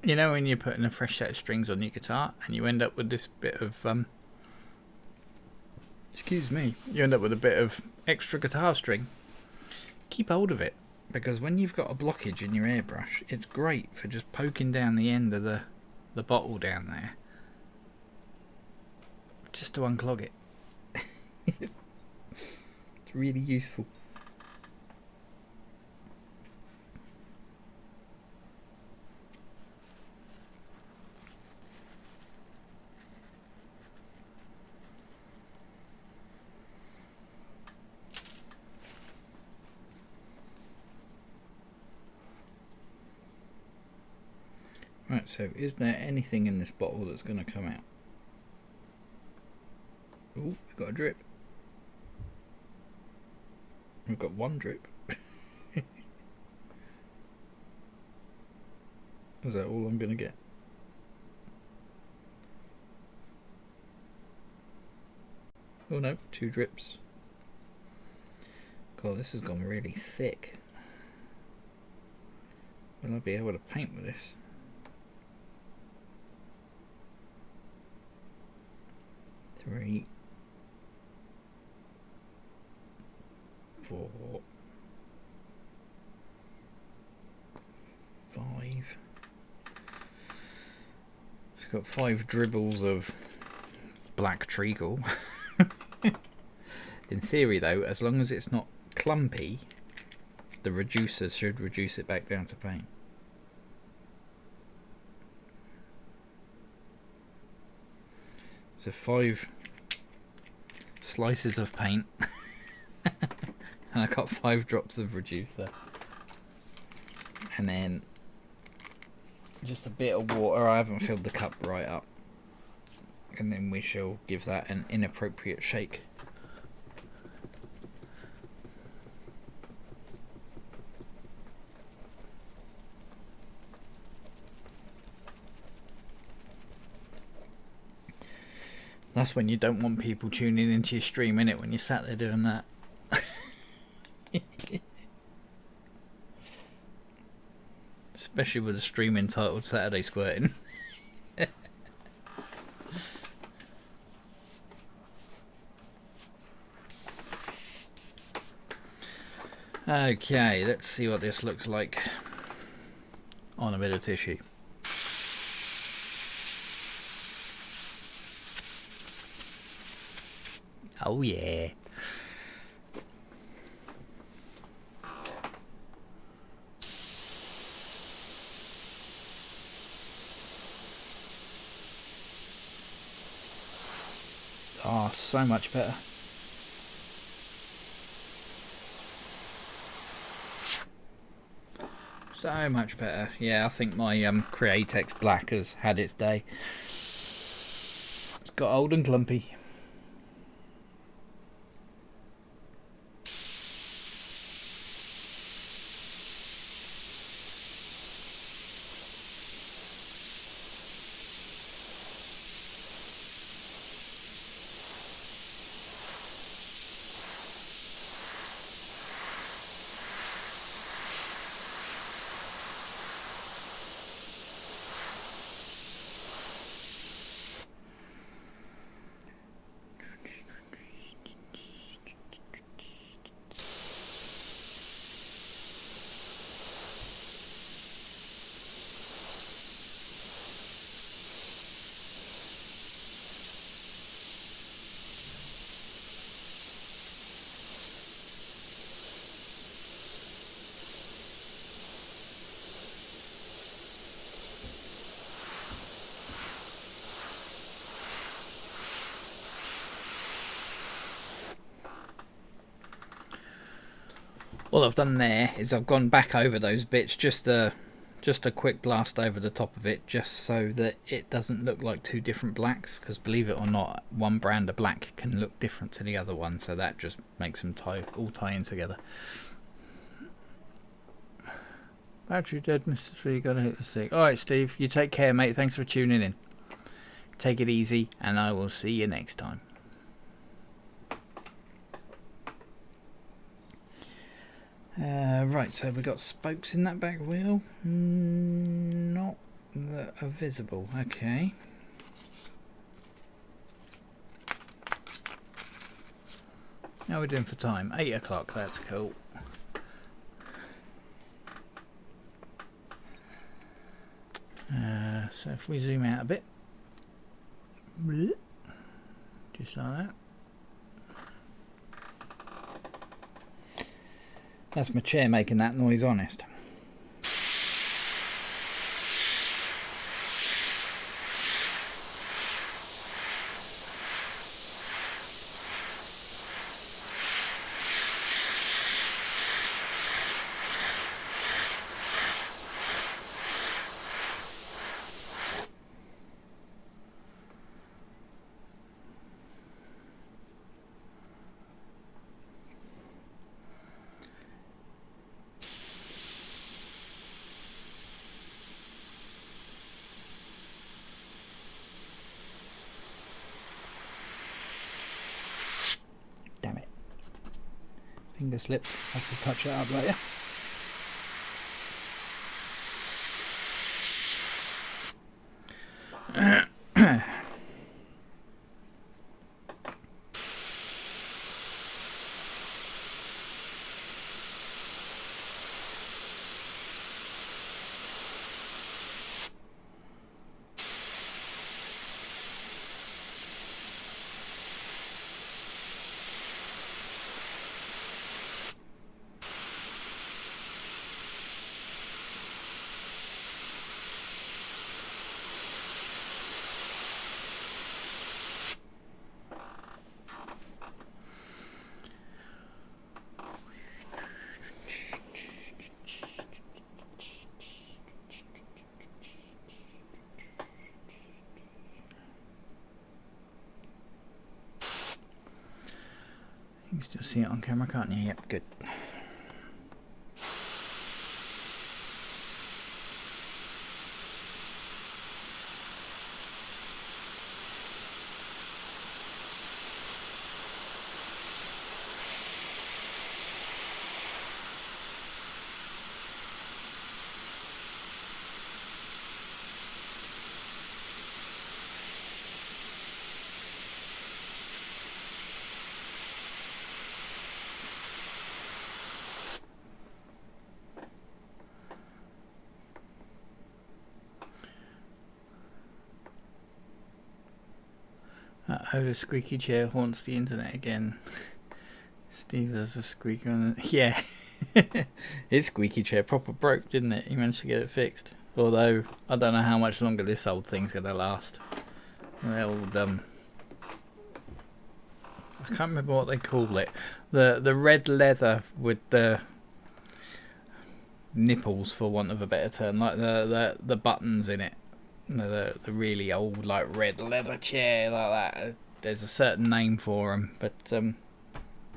you know when you're putting a fresh set of strings on your guitar and you end up with this bit of you end up with a bit of extra guitar string. Keep hold of it, because when you've got a blockage in your airbrush, it's great for just poking down the end of the bottle down there, just to unclog it. It's really useful. Right, so is there anything in this bottle that's going to come out? Oh, we've got a drip. We've got one drip. Is that all I'm going to get? Oh no, 2 drips. God, this has gone really thick. Will I be able to paint with this? 3, 4, 5. It's got 5 dribbles of black treacle. In theory though, as long as it's not clumpy, the reducer should reduce it back down to paint. So 5 slices of paint and I got 5 drops of reducer, and then just a bit of water. I haven't filled the cup right up, and then we shall give that an inappropriate shake. That's when you don't want people tuning into your stream, innit? When you're sat there doing that. Especially with a stream entitled Saturday Squirtin. Okay, let's see what this looks like on a bit of tissue. Oh yeah. Oh, so much better. So much better. Yeah, I think my Createx Black has had its day. It's got old and clumpy. All I've done there is I've gone back over those bits, just a quick blast over the top of it, just so that it doesn't look like two different blacks, because believe it or not, one brand of black can look different to the other one, so that just makes them all tie in together. Battery dead, Mr. 3, gotta hit the stick. Alright Steve, you take care mate, thanks for tuning in. Take it easy, and I will see you next time. Right, so we've got spokes in that back wheel. Not that are visible. Okay. How are we doing for time? 8 o'clock, that's cool. So if we zoom out a bit. Just like that. That's my chair making that noise, honest. Finger slip, have to touch it up later. You can still see it on camera, can't you? Yep, good. Oh, the squeaky chair haunts the internet again. Steve has a squeak on it. Yeah. His squeaky chair proper broke, didn't it? He managed to get it fixed. Although, I don't know how much longer this old thing's going to last. The old, I can't remember what they call it. The red leather with the nipples, for want of a better term, like the buttons in it. The really old, like, red leather chair like that. There's a certain name for them, but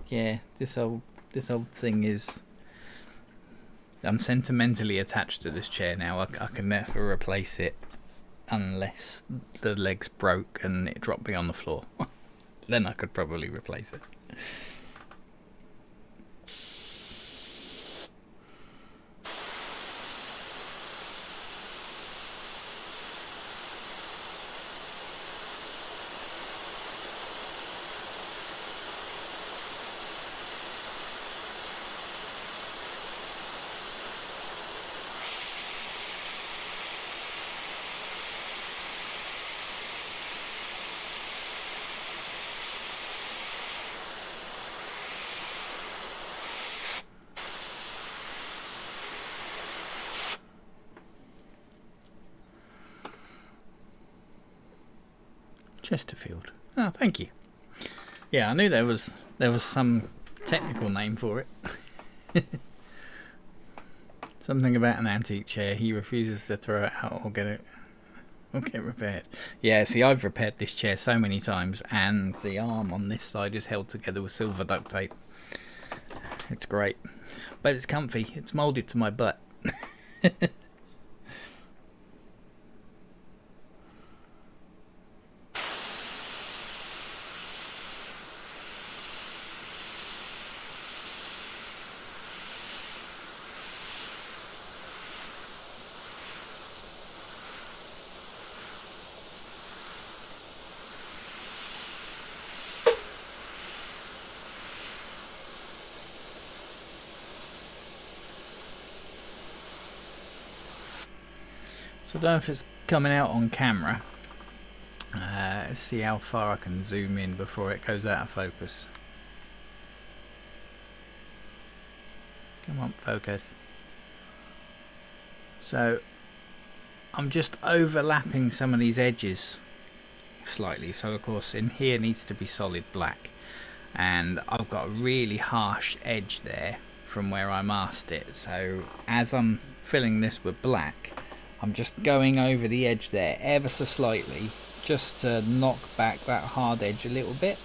yeah, this old thing is. I'm sentimentally attached to this chair now. I can never replace it unless the legs broke and it dropped me on the floor. Then I could probably replace it. Chesterfield. Oh, thank you. Yeah, I knew there was some technical name for it. Something about an antique chair. He refuses to throw it out or get repaired. Yeah, see, I've repaired this chair so many times, and the arm on this side is held together with silver duct tape. It's great, but it's comfy. It's moulded to my butt. So I don't know if it's coming out on camera. Let's see how far I can zoom in before it goes out of focus. Come on, focus. So I'm just overlapping some of these edges slightly. So of course in here needs to be solid black. And I've got a really harsh edge there from where I masked it. So as I'm filling this with black, I'm just going over the edge there ever so slightly, just to knock back that hard edge a little bit.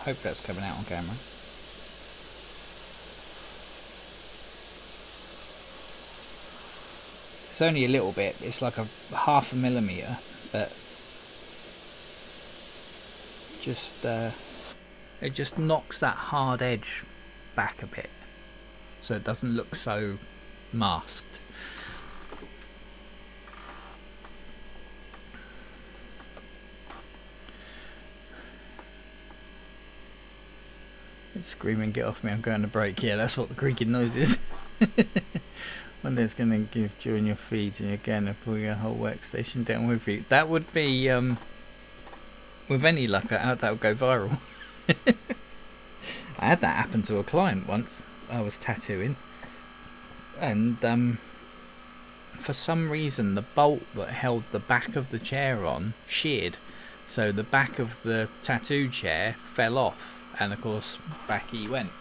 Hope that's coming out on camera. It's only a little bit, it's like a half a millimetre, but just it just knocks that hard edge back a bit, so it doesn't look so masked. It's screaming, get off me, I'm going to break. Yeah, that's what the creaking noise is. When there's going to give during your feeds and you're going to pull your whole workstation down with you. That would be, with any luck, that would go viral. I had that happen to a client once. I was tattooing, and for some reason the bolt that held the back of the chair on sheared, so the back of the tattoo chair fell off, and of course back he went.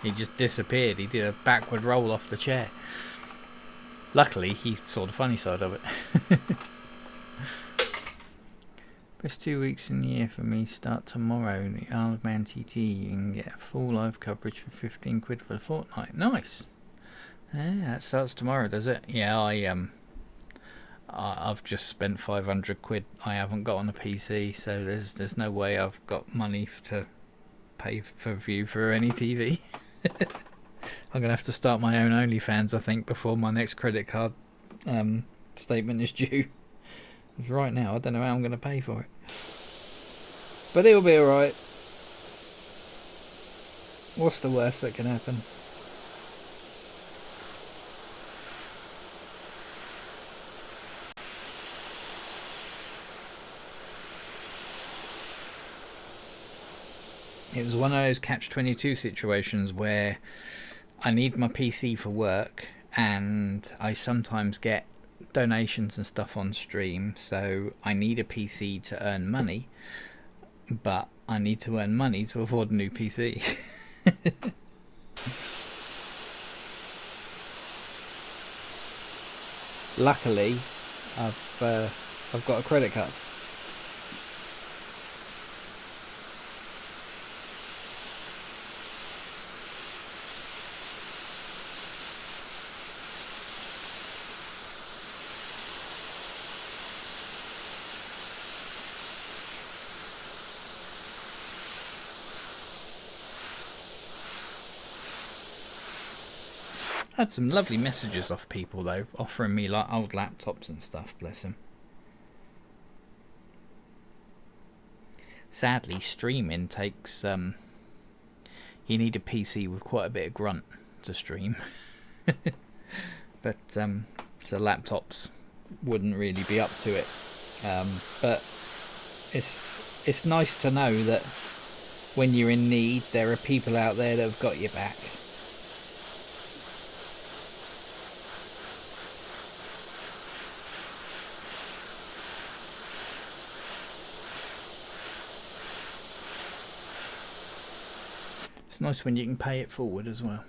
He just disappeared. He did a backward roll off the chair. Luckily he saw the funny side of it. Best 2 weeks in the year for me start tomorrow. The Isle of Man TT. You can get full live coverage for 15 quid for the fortnight. Nice. Yeah, that starts tomorrow, does it? Yeah, I've just spent 500 quid. I haven't got on a PC, so there's no way I've got money to pay for view for any TV. I'm gonna have to start my own OnlyFans, I think, before my next credit card statement is due. Because right now I don't know how I'm gonna pay for it, but it'll be alright. What's the worst that can happen? It was one of those catch-22 situations where I need my PC for work, and I sometimes get donations and stuff on stream, so I need a PC to earn money, but I need to earn money to afford a new PC. Luckily, I've got a credit card. I had some lovely messages off people though, offering me like old laptops and stuff, bless them. Sadly, streaming takes you need a PC with quite a bit of grunt to stream. But so laptops wouldn't really be up to it. But it's nice to know that when you're in need, there are people out there that have got your back. It's nice when you can pay it forward as well.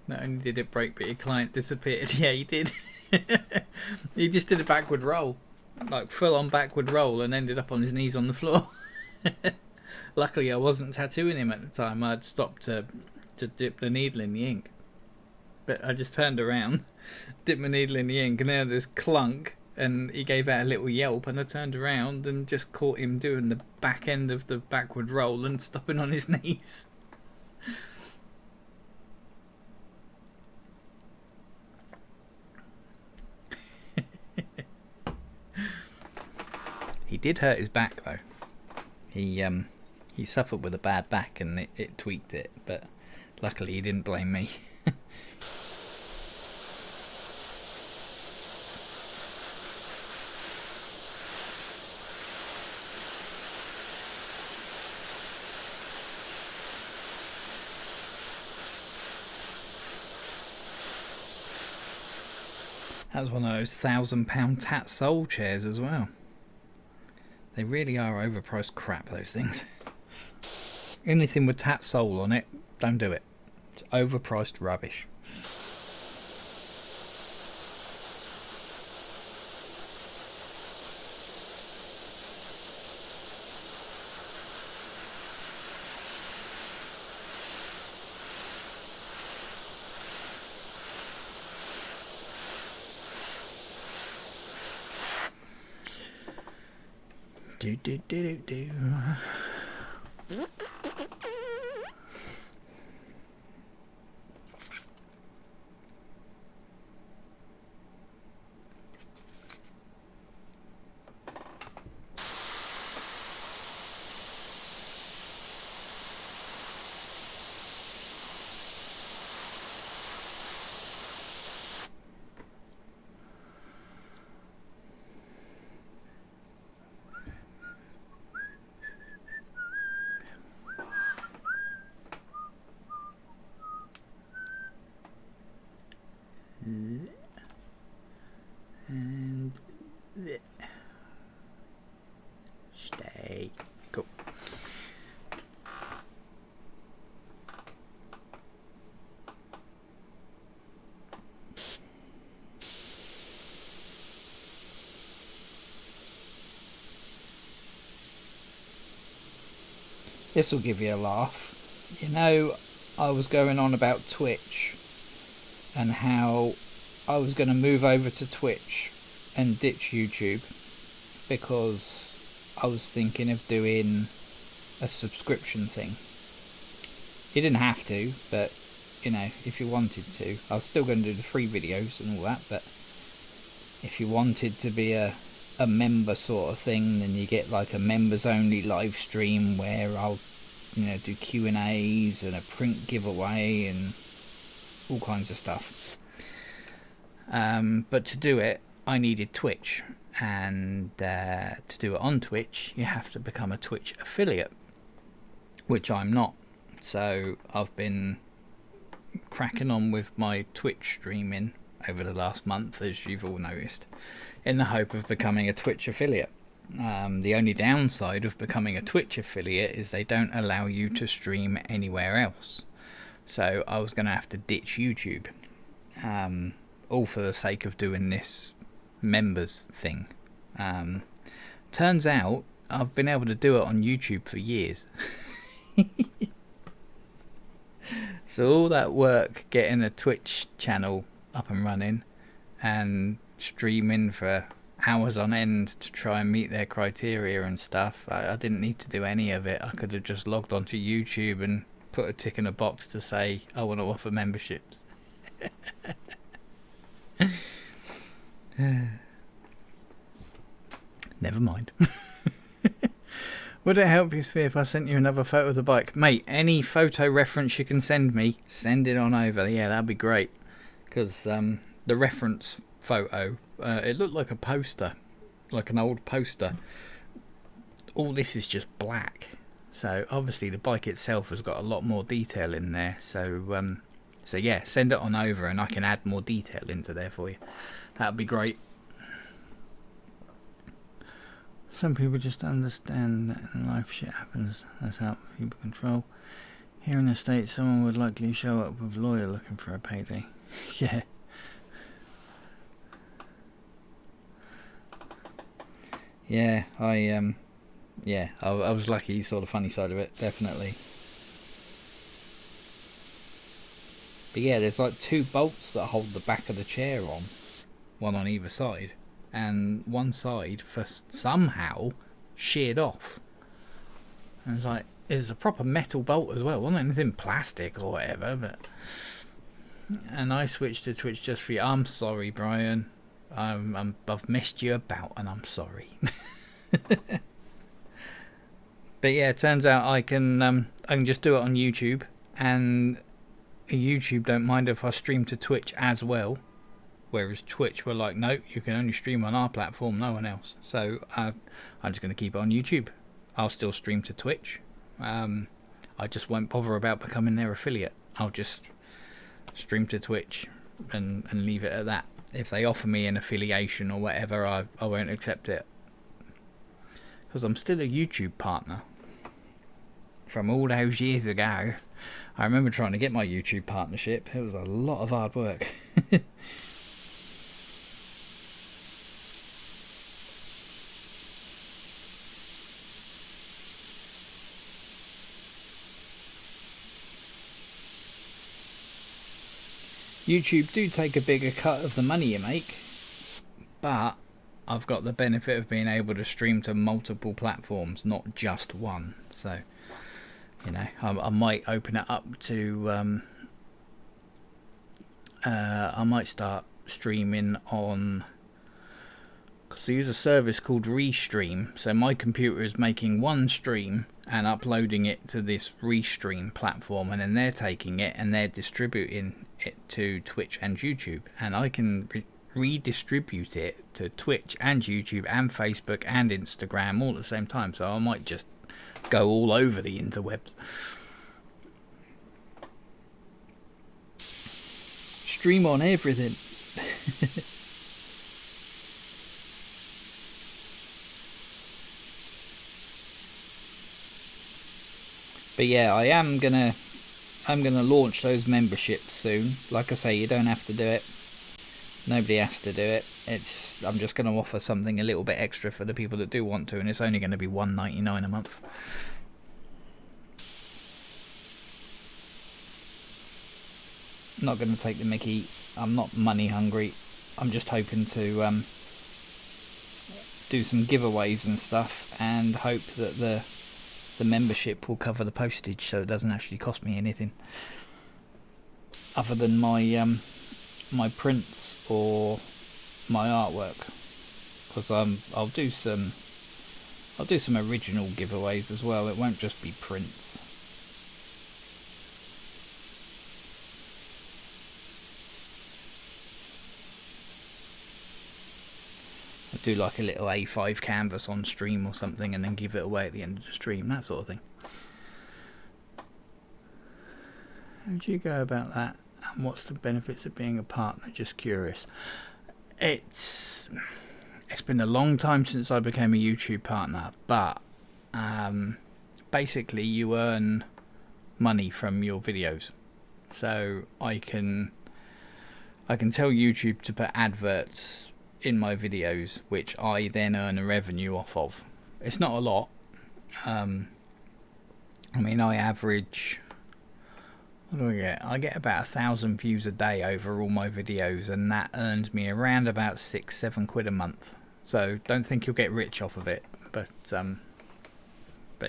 Not only did it break, but your client disappeared. Yeah, he did. He just did a backward roll, like full on backward roll, and ended up on his knees on the floor. Luckily, I wasn't tattooing him at the time. I'd stopped to dip the needle in the ink. But I just turned around, dipped my needle in the ink, and then this clunk, and he gave out a little yelp, and I turned around and just caught him doing the back end of the backward roll and stopping on his knees. He did hurt his back though. He suffered with a bad back and it tweaked it, but luckily he didn't blame me. That was one of those £1,000 Tat Soul chairs as well. They really are overpriced crap, those things. Anything with Tat Soul on it, don't do it. It's overpriced rubbish. Do do do do do. And stay. Cool. This will give you a laugh. You know, I was going on about Twitch and how I was going to move over to Twitch and ditch YouTube because I was thinking of doing a subscription thing. You didn't have to, but you know, if you wanted to. I was still going to do the free videos and all that, but if you wanted to be a member sort of thing, then you get like a members only live stream where I'll, you know, do Q&As and a print giveaway and all kinds of stuff. But to do it, I needed Twitch, and to do it on Twitch, you have to become a Twitch affiliate, which I'm not. So I've been cracking on with my Twitch streaming over the last month, as you've all noticed, in the hope of becoming a Twitch affiliate. The only downside of becoming a Twitch affiliate is they don't allow you to stream anywhere else. So I was going to have to ditch YouTube, all for the sake of doing this members thing. Turns out I've been able to do it on YouTube for years. So all that work getting a Twitch channel up and running and streaming for hours on end to try and meet their criteria and stuff, I didn't need to do any of it. I could have just logged onto YouTube and put a tick in a box to say I want to offer memberships. Never mind. Would it help you, Sphere, if I sent you another photo of the bike? Mate, any photo reference you can send me, send it on over. Yeah, that'd be great. Because the reference photo, it looked like a poster, like an old poster. All this is just black. So obviously the bike itself has got a lot more detail in there. So yeah, send it on over and I can add more detail into there for you. That'd be great. Some people just understand that in life shit happens. That's how people control. Here in the States, someone would likely show up with a lawyer looking for a payday. Yeah. Yeah, I was lucky you saw the funny side of it, definitely. But yeah, there's like 2 bolts that hold the back of the chair on, one on either side. And one side somehow sheared off. And it's like, it's a proper metal bolt as well. It wasn't anything plastic or whatever, but. And I switched to Twitch just for you. I'm sorry, Brian. I've messed you about, and I'm sorry. But yeah, it turns out I can just do it on YouTube, and YouTube don't mind if I stream to Twitch as well. Whereas Twitch were like, no, you can only stream on our platform, no one else. So I'm just going to keep it on YouTube. I'll still stream to Twitch. I just won't bother about becoming their affiliate. I'll just stream to Twitch and leave it at that. If they offer me an affiliation or whatever, I won't accept it. Because I'm still a YouTube partner. From all those years ago. I remember trying to get my YouTube partnership. It was a lot of hard work. YouTube do take a bigger cut of the money you make, but I've got the benefit of being able to stream to multiple platforms, not just one. So, you know, I might open it up to, I might start streaming on, because I use a service called Restream. So my computer is making one stream and uploading it to this Restream platform, and then they're taking it and they're distributing it to Twitch and YouTube, and I can redistribute it to Twitch and YouTube and Facebook and Instagram all at the same time. So I might just go all over the interwebs. Stream on everything. But yeah, I'm gonna launch those memberships soon. Like I say, you don't have to do it. Nobody has to do it. I'm just going to offer something a little bit extra for the people that do want to, and it's only going to be $1.99 a month. I'm not going to take the mickey. I'm not money hungry. I'm just hoping to do some giveaways and stuff, and hope that the membership will cover the postage, so it doesn't actually cost me anything other than my my prints or my artwork, because I'll do some original giveaways as well. It won't just be prints. I do like a little A5 canvas on stream or something, and then give it away at the end of the stream, that sort of thing. How do you go about that? And what's the benefits of being a partner? Just curious. It's it's been a long time since I became a YouTube partner, but basically you earn money from your videos. So I can tell YouTube to put adverts in my videos, which I then earn a revenue off of. It's not a lot. I mean, I average, what do I get? I get about 1,000 views a day over all my videos, and that earns me around about £6-7 a month. So don't think you'll get rich off of it, but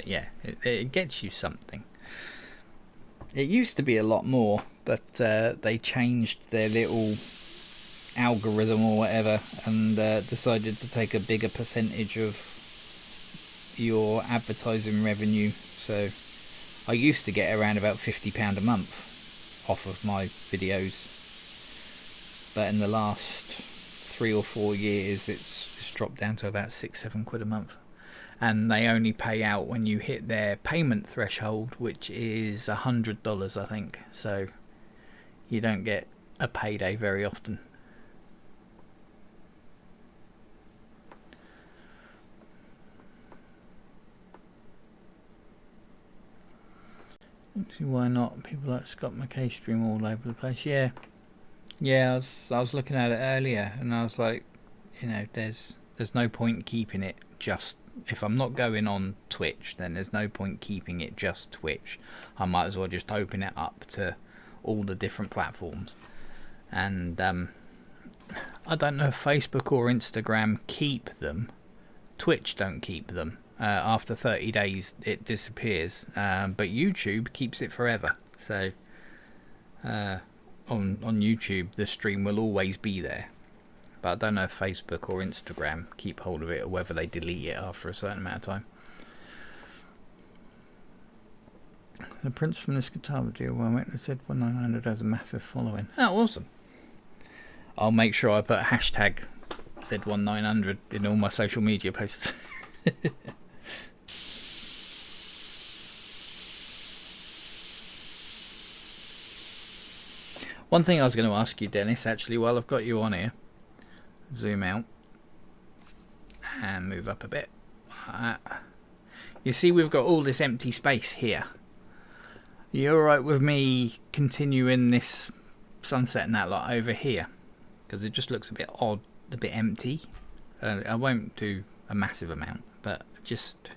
yeah, it gets you something. It used to be a lot more, but they changed their little algorithm or whatever, and decided to take a bigger percentage of your advertising revenue. So I used to get around about £50 a month off of my videos, but in the last 3 or 4 years it's dropped down to about £6-7 a month. And they only pay out when you hit their payment threshold, which is $100, I think. So you don't get a payday very often. See why not? People like Scott McKay stream all over the place. Yeah, I was looking at it earlier, and I was like, you know, there's no point keeping it just. If I'm not going on Twitch, then there's no point keeping it just Twitch. I might as well just open it up to all the different platforms. And I don't know if Facebook or Instagram keep them. Twitch don't keep them. After 30 days it disappears, but YouTube keeps it forever. So on YouTube the stream will always be there. But I don't know if Facebook or Instagram keep hold of it, or whether they delete it after a certain amount of time. The Prince from this guitar video went and said 1900 has a massive following. Oh, awesome. I'll make sure I put hashtag Z1900 in all my social media posts. One thing I was going to ask you, Dennis, actually, while I've got you on here, zoom out and move up a bit. You see we've got all this empty space here. Are you alright with me continuing this sunset and that lot over here? Because it just looks a bit odd, a bit empty. I won't do a massive amount, but just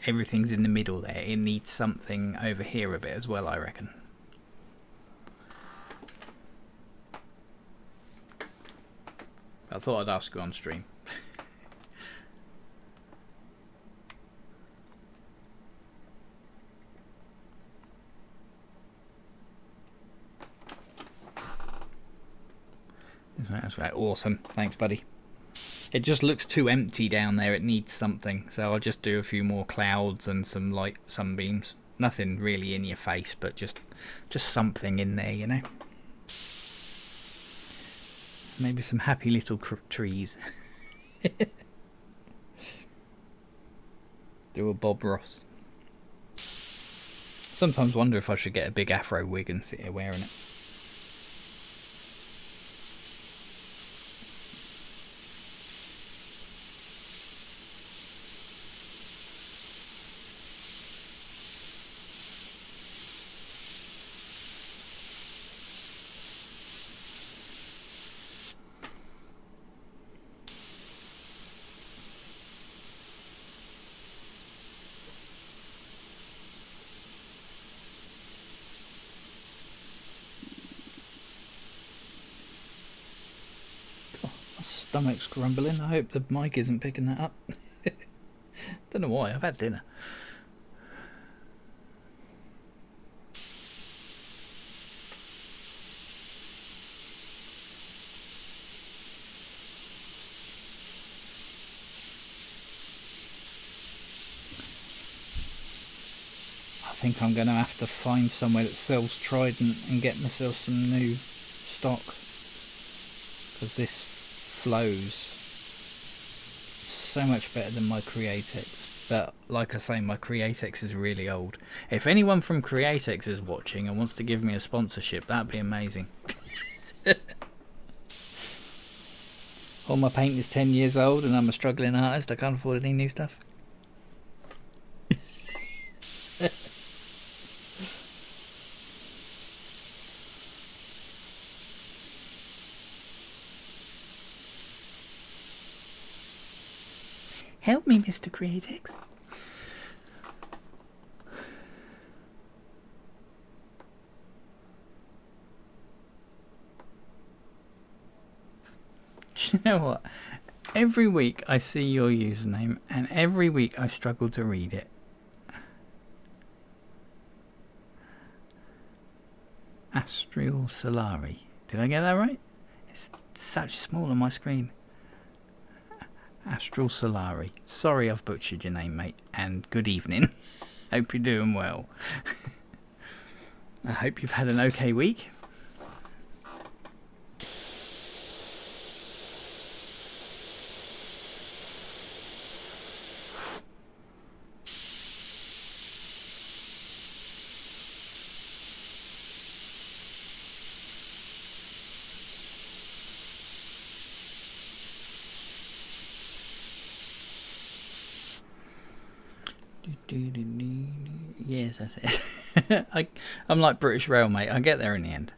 everything's in the middle there. It needs something over here a bit as well, I reckon. I thought I'd ask you on stream. That's right. Awesome. Thanks, buddy. It just looks too empty down there. It needs something. So I'll just do a few more clouds and some light sunbeams. Nothing really in your face, but just something in there, you know. Maybe some happy little trees. Do a Bob Ross. Sometimes wonder if I should get a big afro wig and sit here wearing it. Stomach's grumbling. I hope the mic isn't picking that up. Don't know why. I've had dinner. I think I'm going to have to find somewhere that sells Trident and get myself some new stock, because this flows so much better than my Createx. But like I say, my Createx is really old. If anyone from Createx is watching and wants to give me a sponsorship, that'd be amazing. All my paint is 10 years old and I'm a struggling artist. I can't afford any new stuff. Help me, Mr. Createx. Do you know what? Every week I see your username and every week I struggle to read it. Astral Solari. Did I get that right? It's such small on my screen. Astral Solari. Sorry I've butchered your name, mate. And good evening. Hope you're doing well. I hope you've had an okay week. Yes, that's it. I'm like British Rail, mate. I get there in the end.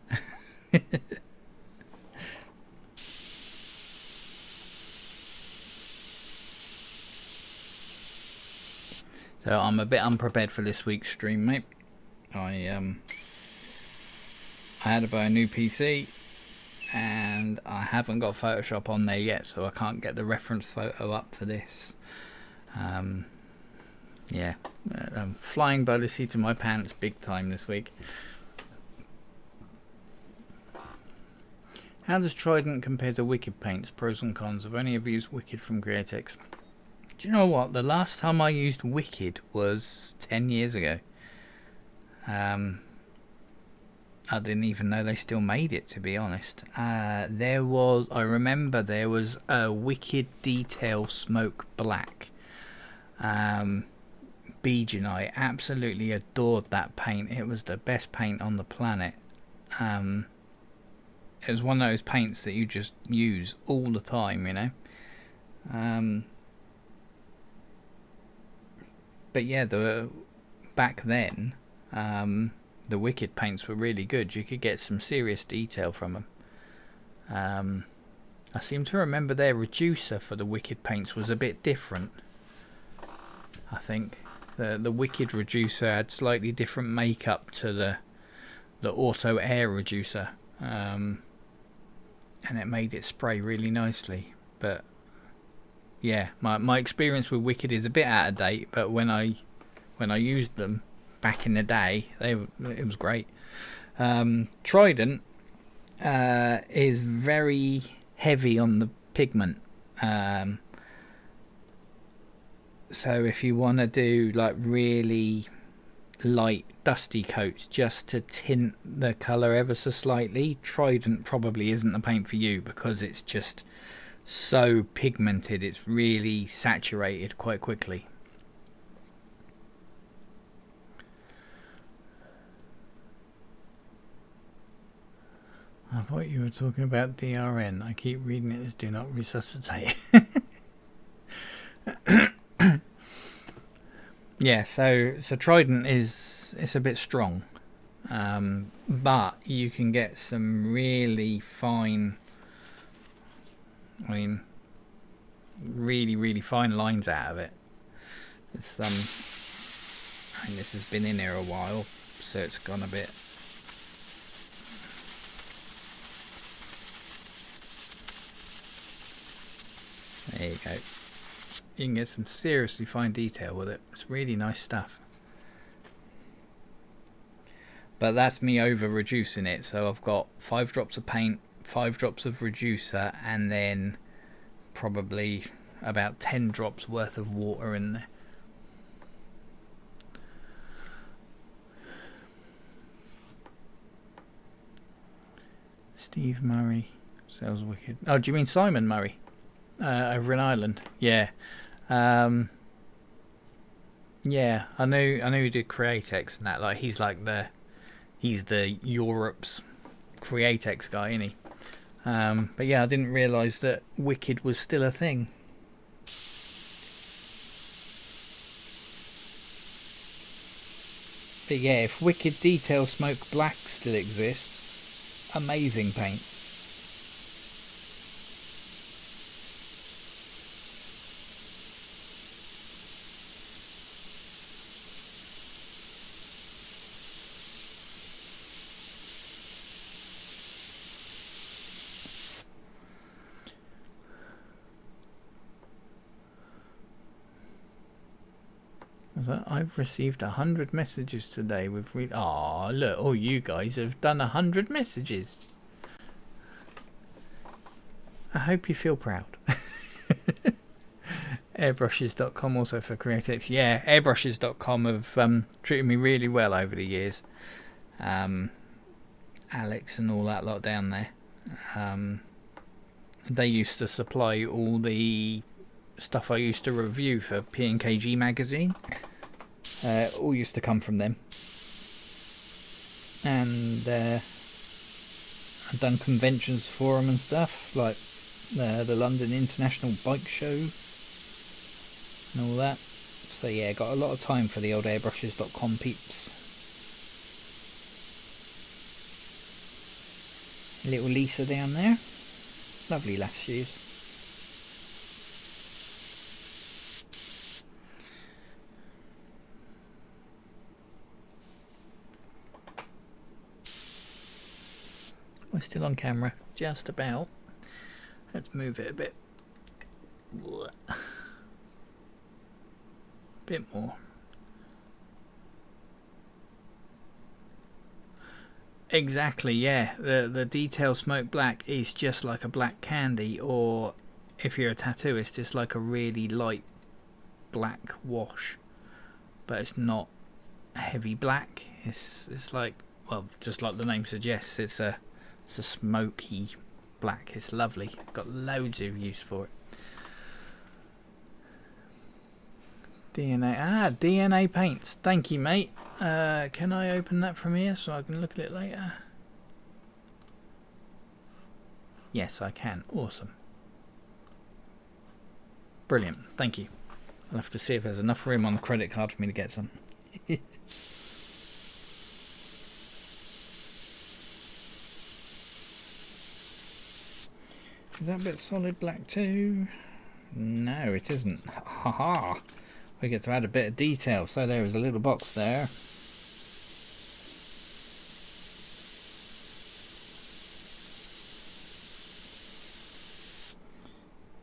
So I'm a bit unprepared for this week's stream, mate. I had to buy a new PC and I haven't got Photoshop on there yet, so I can't get the reference photo up for this. Yeah, I'm flying by the seat of my pants big time this week. How does Trident compare to Wicked paints? Pros and cons. I've only ever used Wicked from Createx. Do you know what? The last time I used Wicked was 10 years ago. I didn't even know they still made it, to be honest. I remember there was a Wicked Detail Smoke Black. Beej and I absolutely adored that paint. It was the best paint on the planet. It was one of those paints that you just use all the time, you know. But yeah, back then, the Wicked paints were really good. You could get some serious detail from them. I seem to remember their reducer for the Wicked paints was a bit different. I think the Wicked reducer had slightly different makeup to the auto air reducer, and it made it spray really nicely. But yeah, my experience with Wicked is a bit out of date, but when I used them back in the day, it was great. Trident is very heavy on the pigment. So if you want to do like really light dusty coats just to tint the colour ever so slightly, Trident probably isn't the paint for you, because it's just so pigmented. It's really saturated quite quickly. I thought you were talking about DRN. I keep reading it as do not resuscitate. Yeah, so Trident it's a bit strong, but you can get some really fine, really fine lines out of it. It's this has been in here a while, so it's gone a bit. There you go. You can get some seriously fine detail with it. It's really nice stuff. But that's me over reducing it. So I've got 5 drops of paint, 5 drops of reducer, and then probably about 10 drops worth of water in there. Steve Murray sells Wicked. Oh, do you mean Simon Murray? Over in Ireland. Yeah. Yeah, I know he did Createx and that. Like he's the Europe's Createx guy, isn't he? But yeah, I didn't realise that Wicked was still a thing. But yeah, if Wicked Detail Smoke Black still exists, amazing paint. I've received 100 messages today with look, all you guys have done 100 messages. I hope you feel proud. Airbrushes.com also for CreateX. Yeah, airbrushes.com have treated me really well over the years. Alex and all that lot down there. They used to supply all the stuff I used to review for P&KG magazine. All used to come from them. And I've done conventions for them and stuff, like the London International Bike Show and all that. So yeah, got a lot of time for the old airbrushes.com peeps. Little Lisa down there. Lovely lass she is. We're still on camera, just about. Let's move it a bit. Bit more. Exactly, yeah. The Detail Smoke Black is just like a black candy, or if you're a tattooist, it's like a really light black wash. But it's not heavy black. It's like, well, just like the name suggests, it's a smoky black. It's lovely. Got loads of use for it. DNA paints. Thank you, mate. Can I open that from here so I can look at it later? Yes, I can. Awesome. Brilliant. Thank you. I'll have to see if there's enough room on the credit card for me to get some. Is that bit solid black too? No, it isn't. Haha. We get to add a bit of detail. So there is a little box there.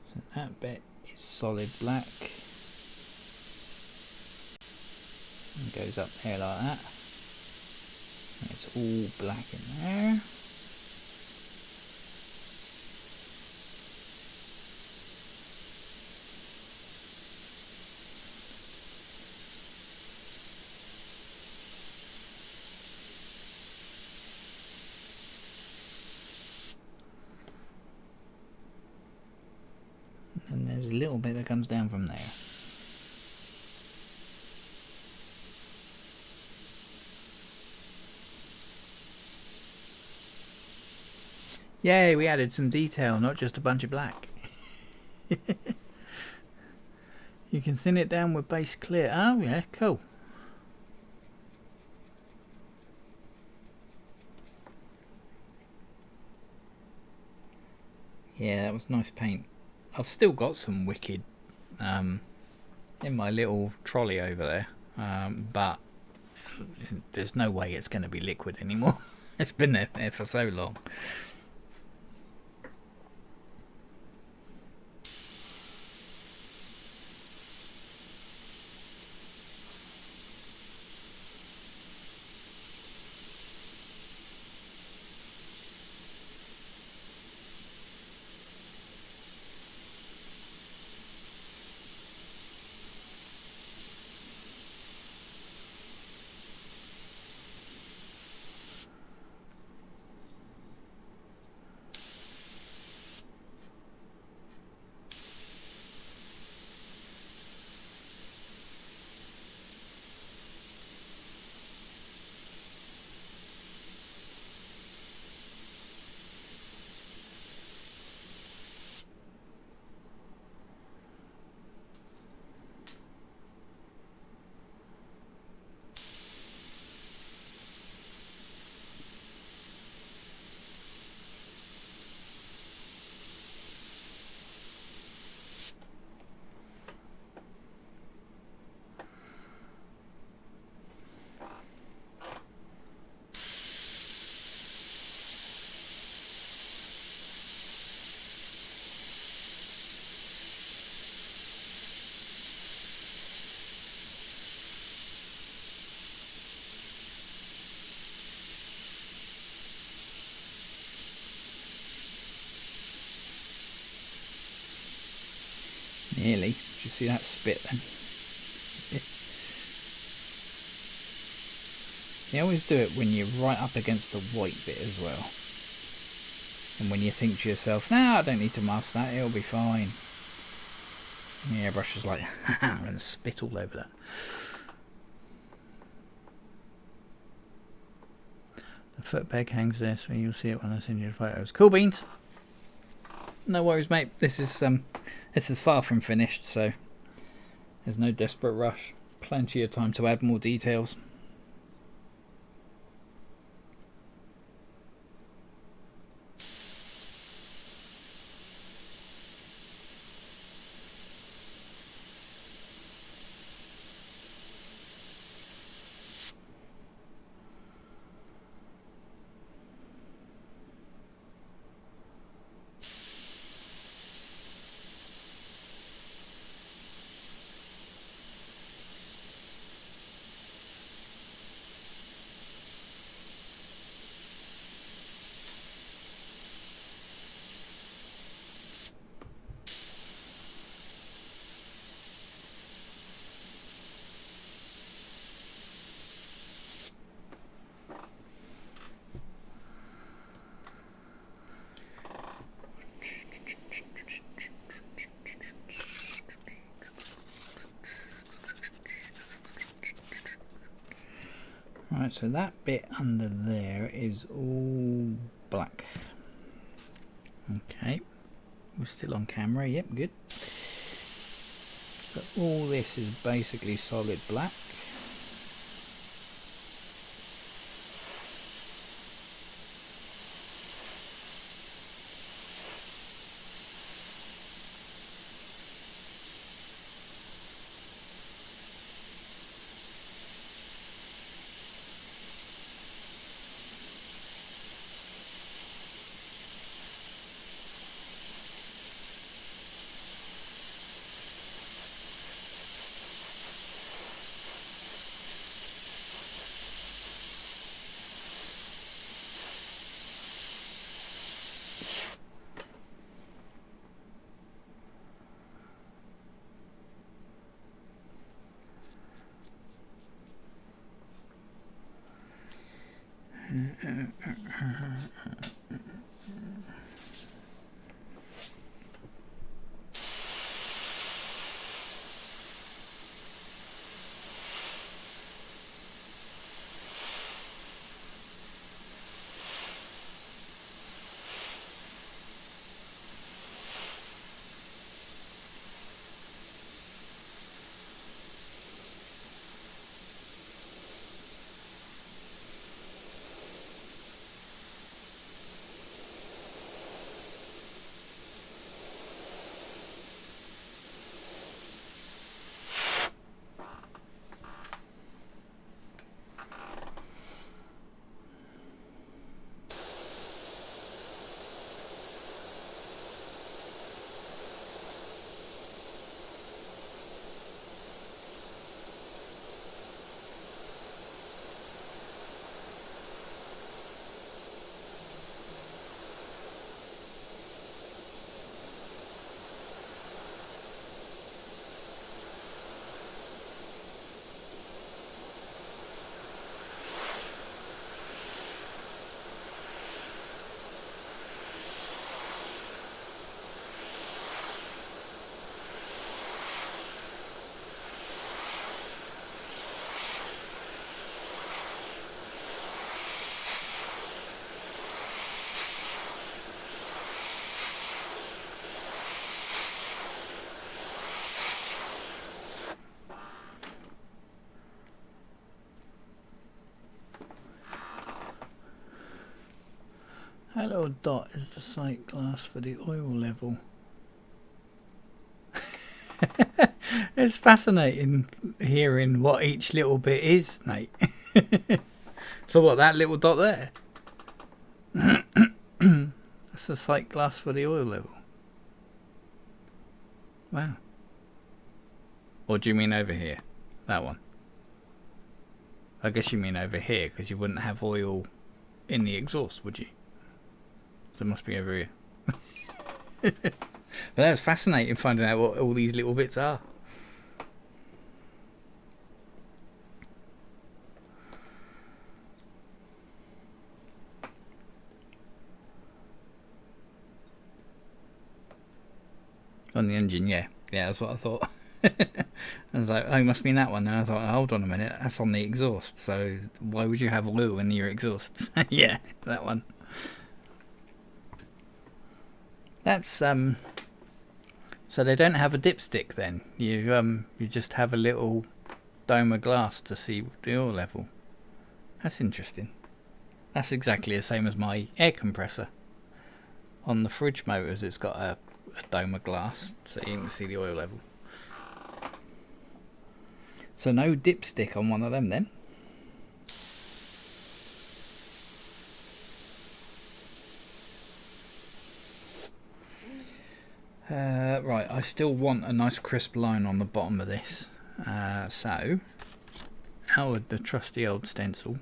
So that bit is solid black. And goes up there like that. And it's all black in there. And there's a little bit that comes down from there. Yay, we added some detail, not just a bunch of black. You can thin it down with base clear. Oh yeah, cool. Yeah, that was nice paint. I've still got some Wicked in my little trolley over there, but there's no way it's going to be liquid anymore. It's been there for so long. Nearly. Did you see that spit then? You always do it when you're right up against the white bit as well. And when you think to yourself, nah, I don't need to mask that, it'll be fine. And the airbrush is like, I'm going to spit all over that. The foot peg hangs there, so you'll see it when I send you the photos. Cool beans. No worries, mate. This is far from finished, so there's no desperate rush. Plenty of time to add more details. Right, so that bit under there is all black. Okay, we're still on camera, yep, good. So all this is basically solid black. That little dot is the sight glass for the oil level. It's fascinating hearing what each little bit is, Nate. So what, that little dot there? That's the sight glass for the oil level. Wow. Or do you mean over here? That one? I guess you mean over here, because you wouldn't have oil in the exhaust, would you? So it must be over here. But that's fascinating finding out what all these little bits are. On the engine, yeah, that's what I thought. I was like, oh, it must be in that one. And I thought, hold on a minute, that's on the exhaust. So why would you have oil in your exhausts? Yeah, that one. That's so they don't have a dipstick then. You just have a little dome of glass to see the oil level. That's interesting. That's exactly the same as my air compressor. On the fridge motors, it's got a dome of glass so you can see the oil level. So no dipstick on one of them then. Right, I still want a nice crisp line on the bottom of this. So out with the trusty old stencil.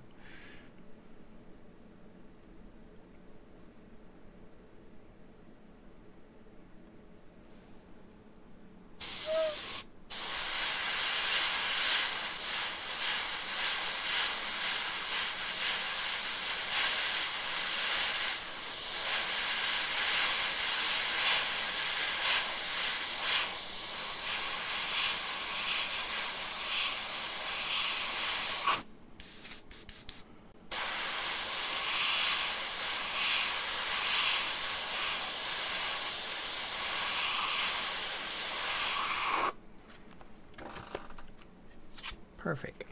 Perfect.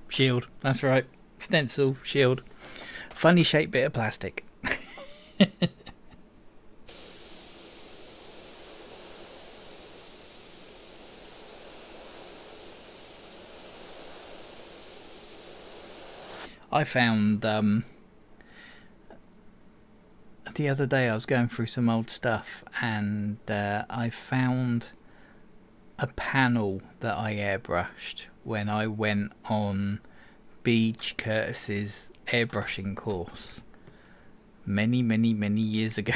Shield, that's right. Stencil, shield. Funny shaped bit of plastic. I found the other day I was going through some old stuff and I found a panel that I airbrushed when I went on Beach Curtis's airbrushing course many years ago.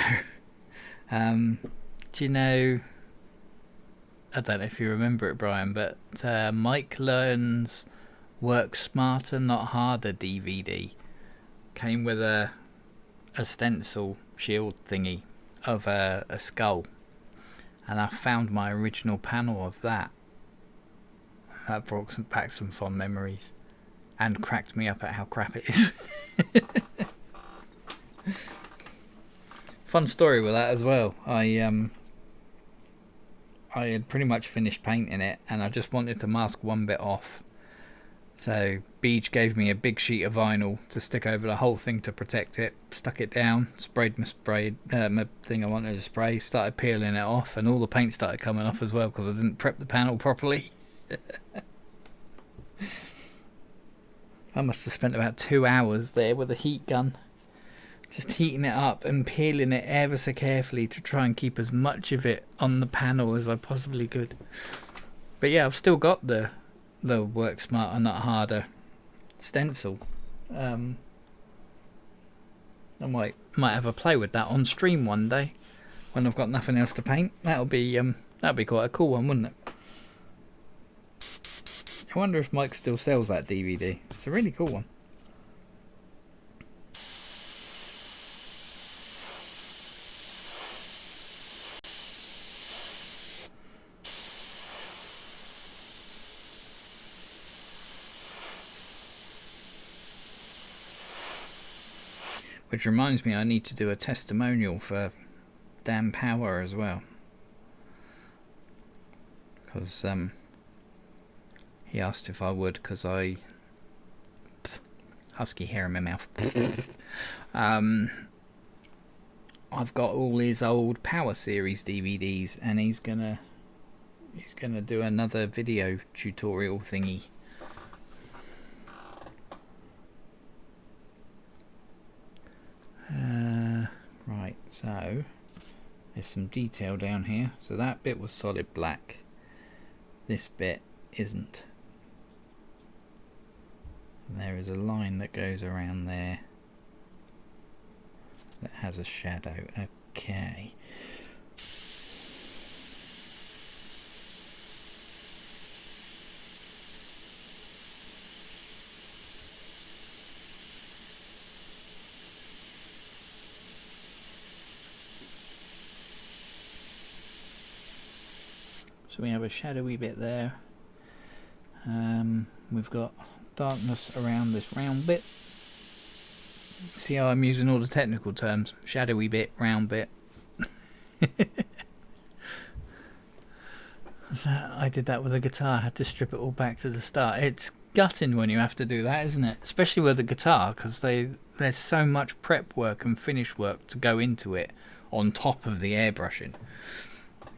Do you know, I don't know if you remember it, Brian, but Mike Learns Work Smarter Not Harder DVD came with a stencil shield thingy of a skull, and I found my original panel of that. That brought back some fond memories and cracked me up at how crap it is. Fun story with that as well. I had pretty much finished painting it and I just wanted to mask one bit off. So Beach gave me a big sheet of vinyl to stick over the whole thing to protect it. Stuck it down, sprayed my thing I wanted to spray, started peeling it off, and all the paint started coming off as well because I didn't prep the panel properly. I must have spent about 2 hours there with a heat gun, just heating it up and peeling it ever so carefully to try and keep as much of it on the panel as I possibly could. But yeah, I've still got the Work Smarter Not Harder stencil. I might have a play with that on stream one day when I've got nothing else to paint. That'll be quite a cool one, wouldn't it? I wonder if Mike still sells that DVD. It's a really cool one. Which reminds me, I need to do a testimonial for Dan Power as well, because he asked if I would, because I husky hair in my mouth. I've got all his old Power series DVDs, and he's gonna do another video tutorial thingy. Right, so there's some detail down here. So that bit was solid black. This bit isn't. There is a line that goes around there. That has a shadow. Okay. So we have a shadowy bit there. We've got darkness around this round bit. See how I'm using all the technical terms? Shadowy bit, round bit. So I did that with a guitar. I had to strip it all back to the start. It's gutting when you have to do that, isn't it? Especially with a guitar, because there's so much prep work and finish work to go into it on top of the airbrushing.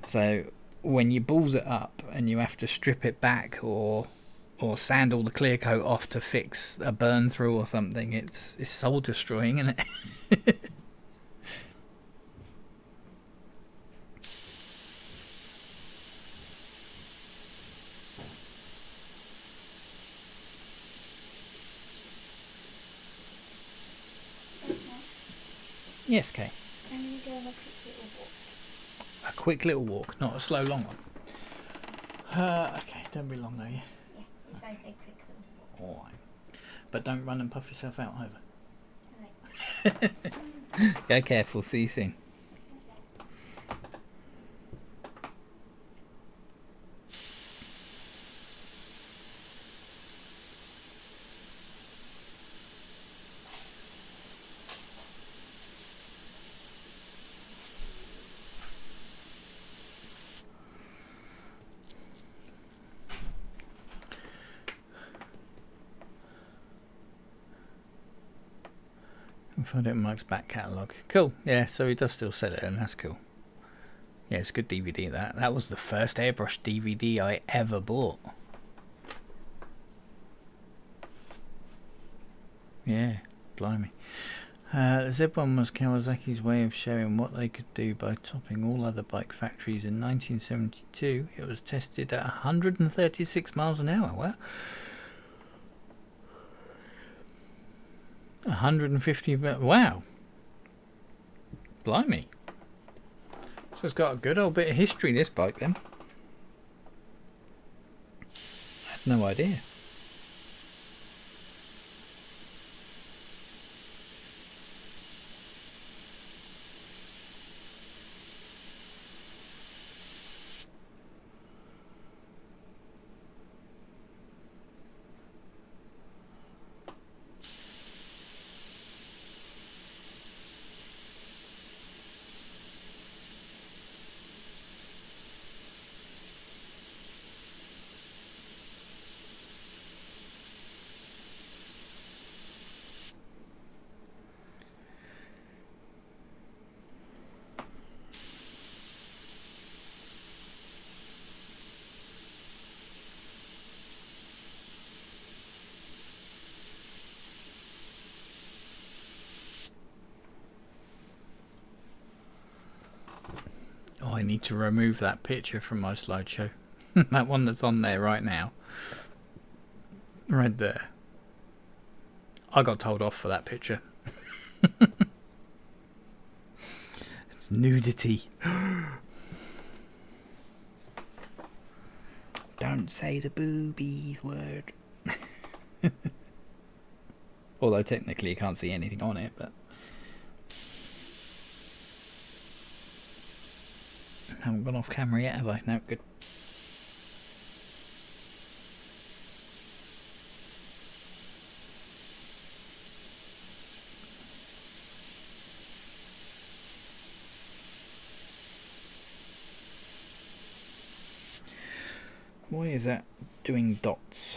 So when you balls it up and you have to strip it back or sand all the clear coat off to fix a burn through or something, it's soul destroying, isn't it? Yes, Kay. I'm going to go on a quick little walk. A quick little walk, not a slow long one. Okay, don't be long though, yeah? Yeah, it's trying to say quick little walk. Alright. But don't run and puff yourself out over. Alright. Go careful, see you soon. We'll find it in Mike's back catalogue. Cool, yeah, so he does still sell it, and that's cool. Yeah, it's a good DVD, that. That was the first airbrush DVD I ever bought. Yeah, blimey. The Z1 was Kawasaki's way of showing what they could do by topping all other bike factories. In 1972, it was tested at 136 miles an hour. Well, 150, wow. Blimey. So it's got a good old bit of history, this bike, then. I had no idea. Oh, I need to remove that picture from my slideshow. That one that's on there right now. Right there. I got told off for that picture. It's nudity. Don't say the boobies word. Although technically you can't see anything on it, but I haven't gone off camera yet, have I? No, good. Why is that doing dots?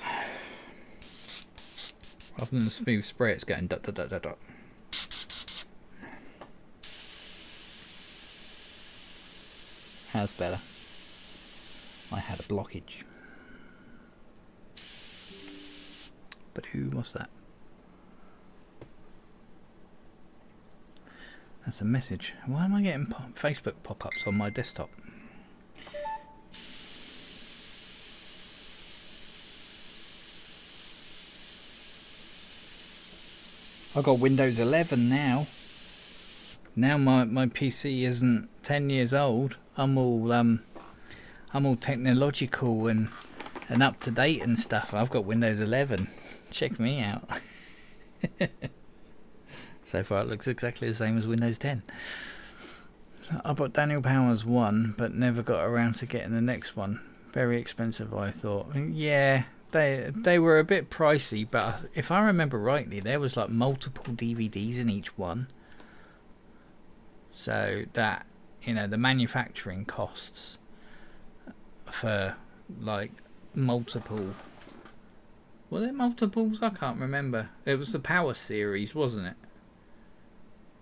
Rather than the smooth spray, it's going dot dot dot dot dot. That's better. I had a blockage. But what's that? That's a message. Why am I getting Facebook pop-ups on my desktop? I've got Windows 11 now. Now my PC isn't 10 years old. I'm all technological and up to date and stuff. I've got Windows 11. Check me out. So far it looks exactly the same as Windows 10. I bought Daniel Powers 1 but never got around to getting the next one. Very expensive, I thought. Yeah, they were a bit pricey, but if I remember rightly, there was like multiple DVDs in each one. So that, you know, the manufacturing costs for like multiple, were there multiples? I can't remember. It was the Power series, wasn't it?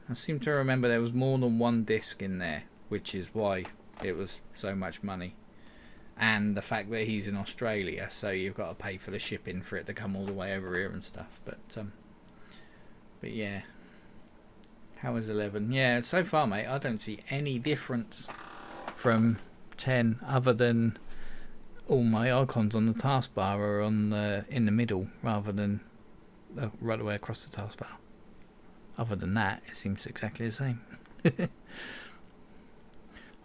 I seem to remember there was more than one disc in there, which is why it was so much money. And the fact that he's in Australia, so you've got to pay for the shipping for it to come all the way over here and stuff. But yeah, Powers 11. Yeah, so far, mate, I don't see any difference from 10 other than all my icons on the taskbar are on in the middle rather than right away across the taskbar. Other than that, it seems exactly the same.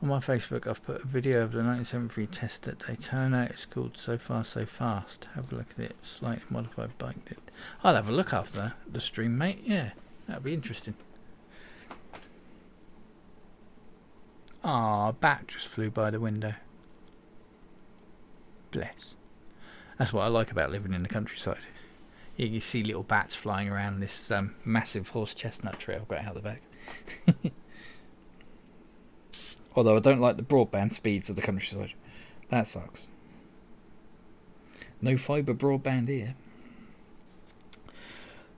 On my Facebook, I've put a video of the 1973 test at Daytona. It's called So Far So Fast. Have a look at it. Slightly modified bike. I'll have a look after the stream, mate. Yeah, that'll be interesting. Ah, a bat just flew by the window. Bless. That's what I like about living in the countryside. You see little bats flying around this massive horse chestnut tree I've got out the back. Although I don't like the broadband speeds of the countryside. That sucks. No fibre broadband here.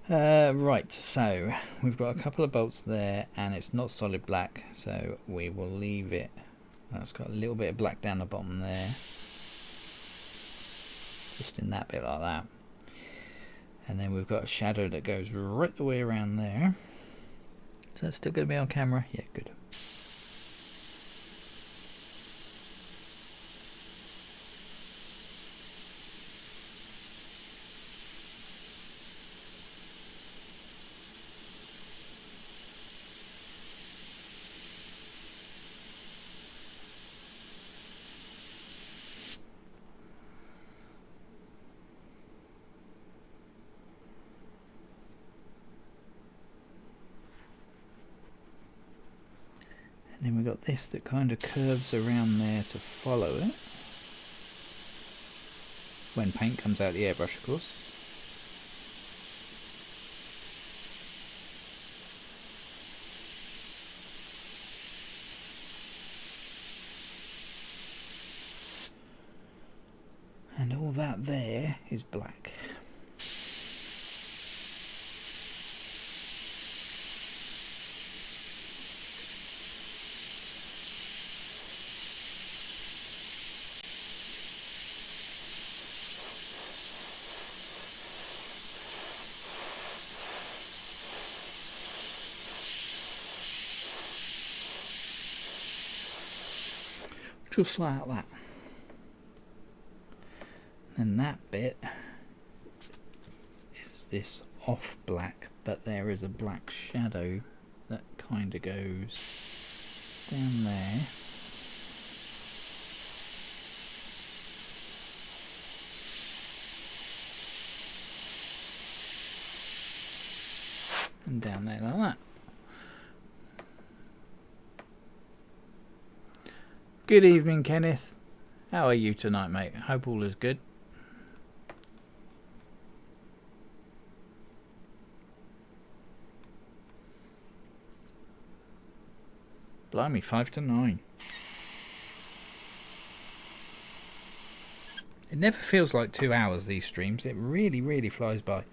Right, so we've got a couple of bolts there and it's not solid black, so we will leave it. It's got a little bit of black down the bottom there. Just in that bit like that. And then we've got a shadow that goes right the way around there. So that's still going to be on camera? Yeah, good. And then we've got this that kind of curves around there to follow it. When paint comes out the airbrush, of course. And all that there is black. Just like that. And that bit is this off black, but there is a black shadow that kind of goes down there. And down there like that. Good evening, Kenneth. How are you tonight, mate? Hope all is good. Blimey, 5 to 9. It never feels like 2 hours, these streams. It really, really flies by.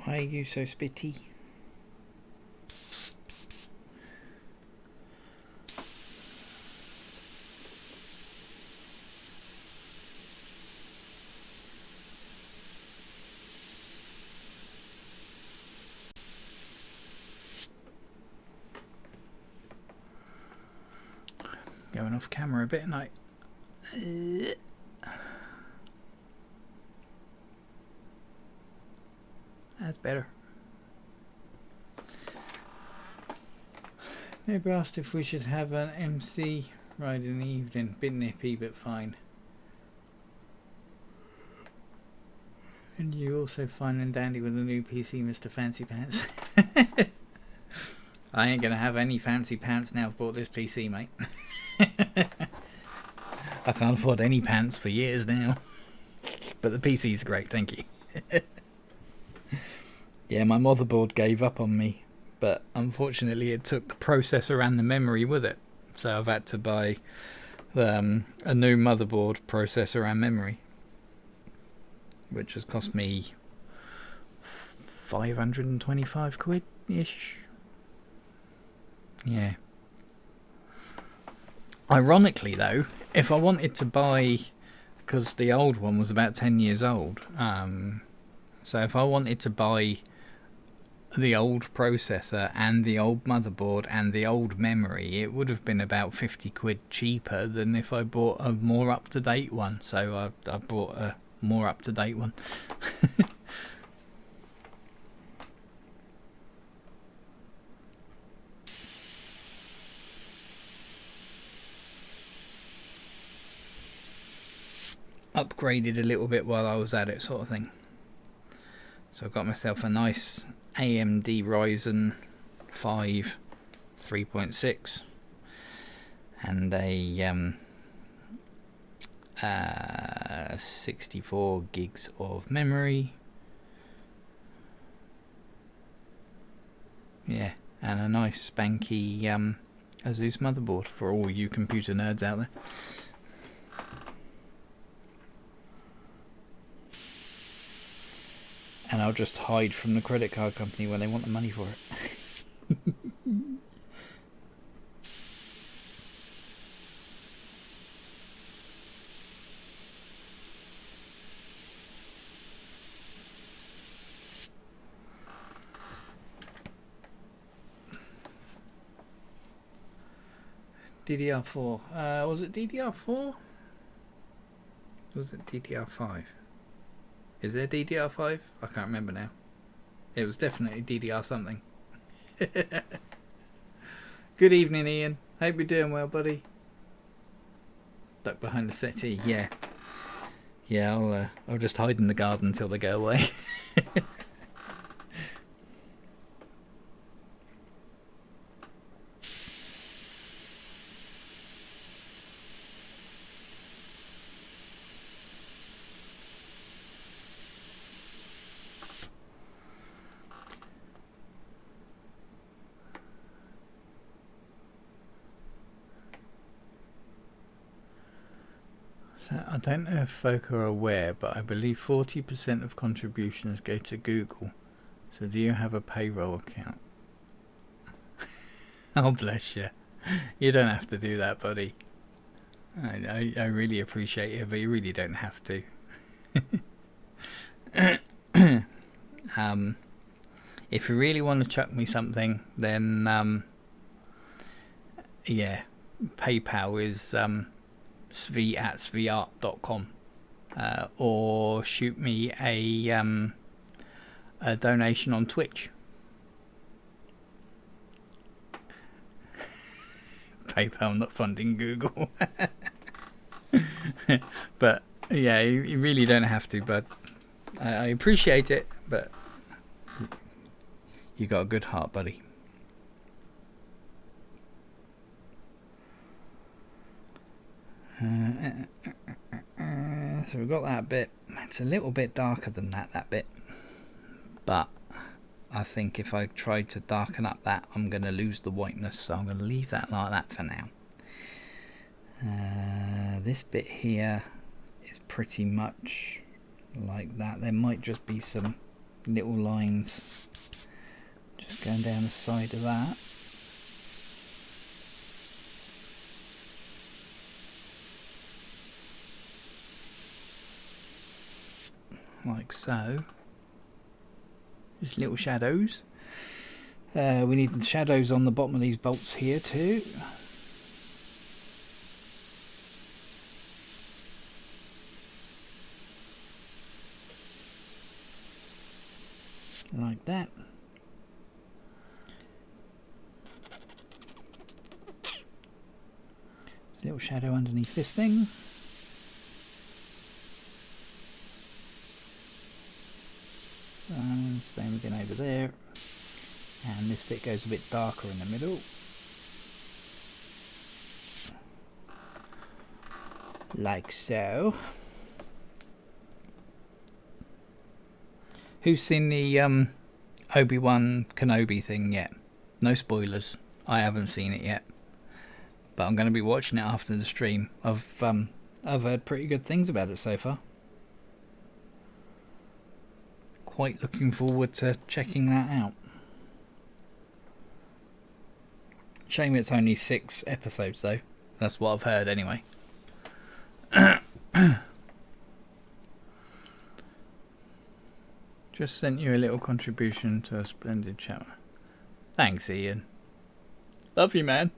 Why are you so spitty? Going off camera a bit, and that's better. Neighbour asked if we should have an MC ride in the evening. Bit nippy, but fine. And you also fine and dandy with a new PC, Mr. Fancy Pants. I ain't gonna have any fancy pants now I've bought this PC, mate. I can't afford any pants for years now. But the PC's great, thank you. Yeah, my motherboard gave up on me, but unfortunately it took the processor and the memory with it. So I've had to buy a new motherboard, processor and memory, which has cost me 525 quid-ish. Yeah. Ironically though, if I wanted to buy, because the old one was about 10 years old, so if I wanted to buy the old processor and the old motherboard and the old memory, it would have been about 50 quid cheaper than if I bought a more up-to-date one. So I bought a more up-to-date one. Upgraded a little bit while I was at it, sort of thing. So I got myself a nice AMD Ryzen 5 3.6 and a 64 gigs of memory. Yeah, and a nice spanky Asus motherboard for all you computer nerds out there. And I'll just hide from the credit card company when they want the money for it. DDR4. Was it DDR4? Was it DDR5? Is there DDR5? I can't remember now. It was definitely DDR something. Good evening, Ian. Hope you're doing well, buddy. Duck behind the settee. Yeah. Yeah, I'll just hide in the garden until they go away. I don't know if folk are aware, but I believe 40% of contributions go to Google. So do you have a payroll account? Oh, bless you. You don't have to do that, buddy. I really appreciate it, but you really don't have to. If you really want to chuck me something, then yeah, PayPal is svi@sviart.com, or shoot me a donation on Twitch. PayPal not funding Google. But yeah, you really don't have to, but I appreciate it, but you got a good heart, buddy. So we've got that bit. It's a little bit darker than that bit, but I think if I try to darken up that, I'm going to lose the whiteness, so I'm going to leave that like that for now. This bit here is pretty much like that. There might just be some little lines just going down the side of that. Like so. Just little shadows. We need the shadows on the bottom of these bolts here too. Like that. There's a little shadow underneath this thing. And same again over there. And this bit goes a bit darker in the middle. Like so. Who's seen the Obi-Wan Kenobi thing yet? No spoilers. I haven't seen it yet, but I'm going to be watching it after the stream. I've heard pretty good things about it so far. Quite looking forward to checking that out. Shame it's only 6 episodes though. That's what I've heard anyway. Just sent you a little contribution to a splendid chat. Thanks, Ian. Love you, man.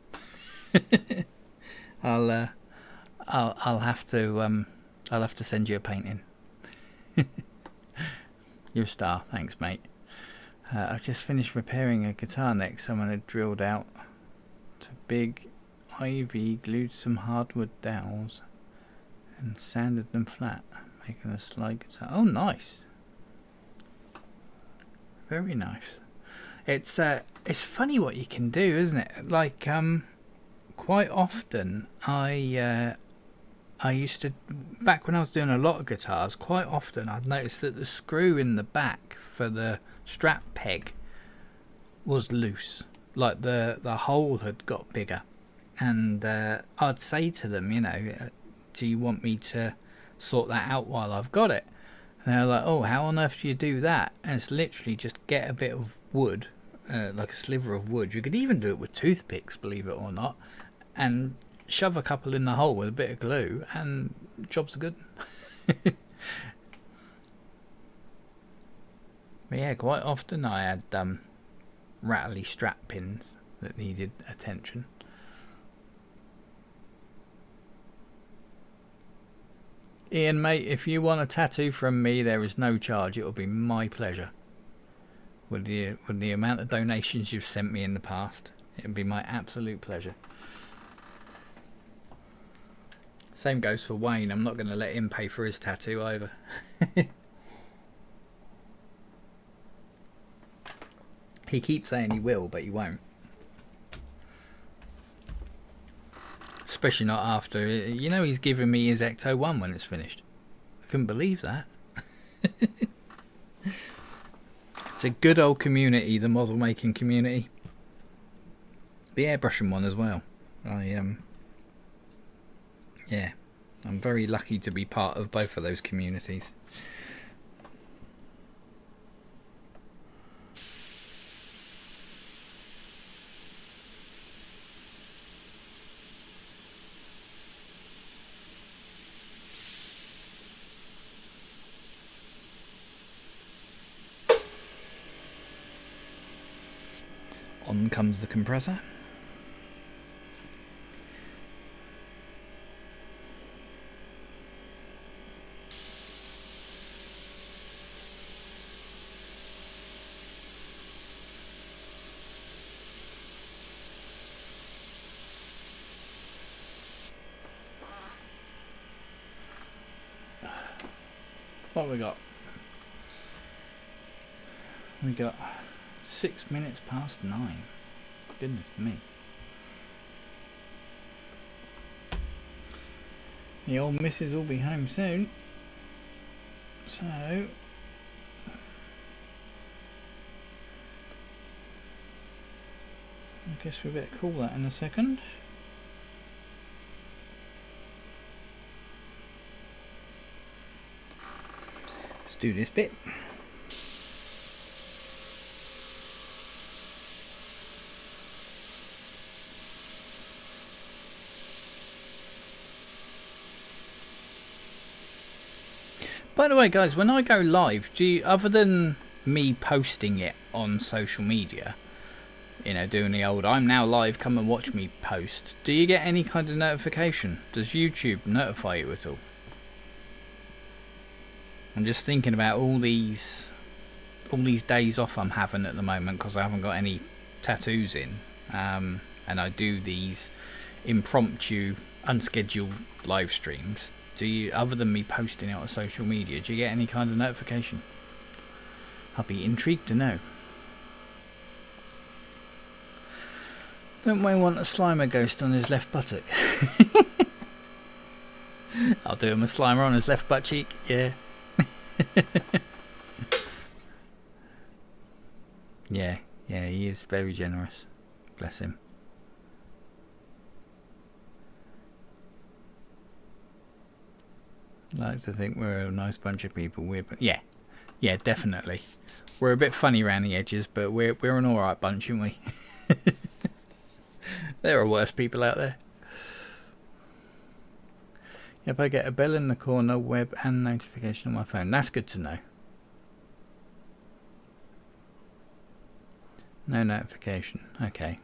I'll have to send you a painting. You're a star. Thanks, mate. I've just finished repairing a guitar neck someone had drilled out to big ivy, glued some hardwood dowels and sanded them flat, making a slide guitar. Oh, nice. Very nice. It's funny what you can do, isn't it? Like quite often I used to, back when I was doing a lot of guitars, quite often I'd noticed that the screw in the back for the strap peg was loose, like the hole had got bigger, and I'd say to them, you know, do you want me to sort that out while I've got it? And they're like, oh, how on earth do you do that? And it's literally just get a bit of wood, like a sliver of wood. You could even do it with toothpicks, believe it or not, and shove a couple in the hole with a bit of glue, and jobs are good. But yeah, quite often I had rattly strap pins that needed attention. Ian, mate, if you want a tattoo from me, there is no charge. It will be my pleasure. With the amount of donations you've sent me in the past, it would be my absolute pleasure. Same goes for Wayne. I'm not going to let him pay for his tattoo either. He keeps saying he will, but he won't. Especially not after, you know, he's giving me his Ecto 1 when it's finished. I couldn't believe that. It's a good old community, the model making community. The airbrushing one as well. Yeah, I'm very lucky to be part of both of those communities. On comes the compressor. What we got? We got 6 minutes past 9. Goodness me. The old missus will be home soon. So I guess we better call that in a second. Let's do this bit. By the way, guys, when I go live, do you, other than me posting it on social media, you know, doing the old "I'm now live, come and watch me" post, do you get any kind of notification? Does YouTube notify you at all? I'm just thinking about all these days off I'm having at the moment because I haven't got any tattoos in, and I do these impromptu, unscheduled live streams. Do you, other than me posting it on social media, do you get any kind of notification? I'll be intrigued to know. Don't Wayne want a Slimer ghost on his left buttock? I'll do him a Slimer on his left butt cheek, yeah. Yeah, he is very generous. Bless him. Like to think we're a nice bunch of people. Yeah, definitely. We're a bit funny around the edges, but we're an alright bunch, aren't we? There are worse people out there. If I get a bell in the corner, web and notification on my phone. That's good to know. No notification. Okay.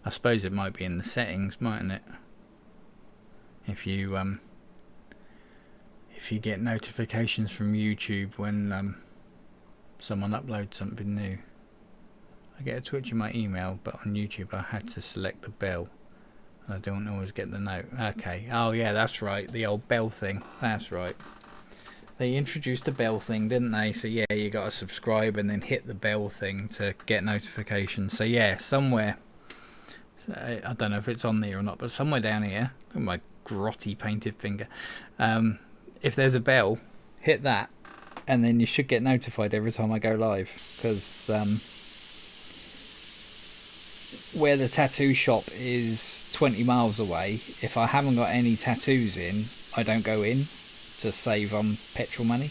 I suppose it might be in the settings, mightn't it? If you get notifications from YouTube when someone uploads something new. I get a twitch in my email, but on YouTube I had to select the bell. I don't always get the note. Okay. Oh yeah, that's right. The old bell thing. That's right. They introduced the bell thing, didn't they? So yeah, you got to subscribe and then hit the bell thing to get notifications. So yeah, somewhere, I don't know if it's on there or not, but somewhere down here, oh, my grotty painted finger, if there's a bell, hit that, and then you should get notified every time I go live. Because where the tattoo shop is 20 miles away, if I haven't got any tattoos in, I don't go in to save on petrol money,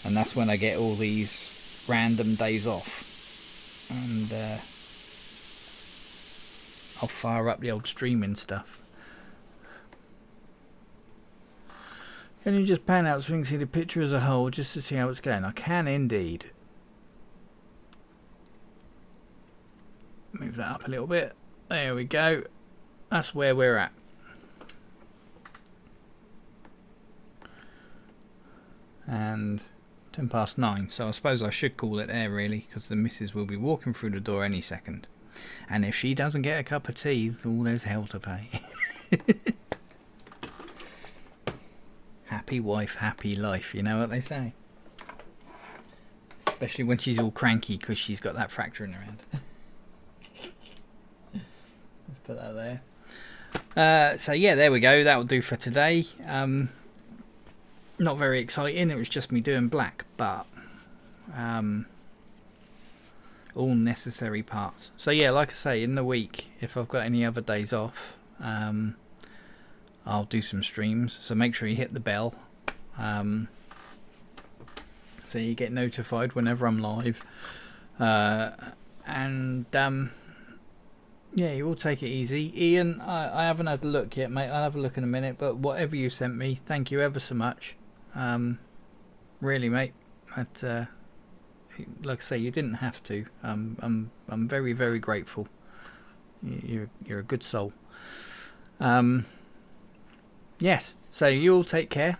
and that's when I get all these random days off, and I'll fire up the old streaming stuff. Can you just pan out so we can see the picture as a whole just to see how it's going? I can indeed. Move that up a little bit. There we go. That's where we're at. And 9:10, so I suppose I should call it there really, because the missus will be walking through the door any second, and if she doesn't get a cup of tea, all there's hell to pay. Happy wife, happy life, you know what they say, especially when she's all cranky because she's got that fracture in her hand. Let's put that there. So yeah, there we go, that'll do for today. Not very exciting, it was just me doing black, but all necessary parts. So yeah, like I say, in the week, if I've got any other days off, I'll do some streams, so make sure you hit the bell so you get notified whenever I'm live, and yeah, you all take it easy. Ian, I haven't had a look yet, mate. I'll have a look in a minute, but whatever you sent me, thank you ever so much. Really, mate. But like I say, you didn't have to. I'm very, very grateful. You're a good soul. Yes. So you all take care.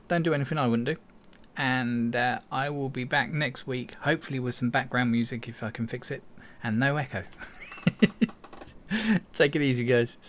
Don't do anything I wouldn't do. And I will be back next week, hopefully with some background music if I can fix it, and no echo. Take it easy, guys.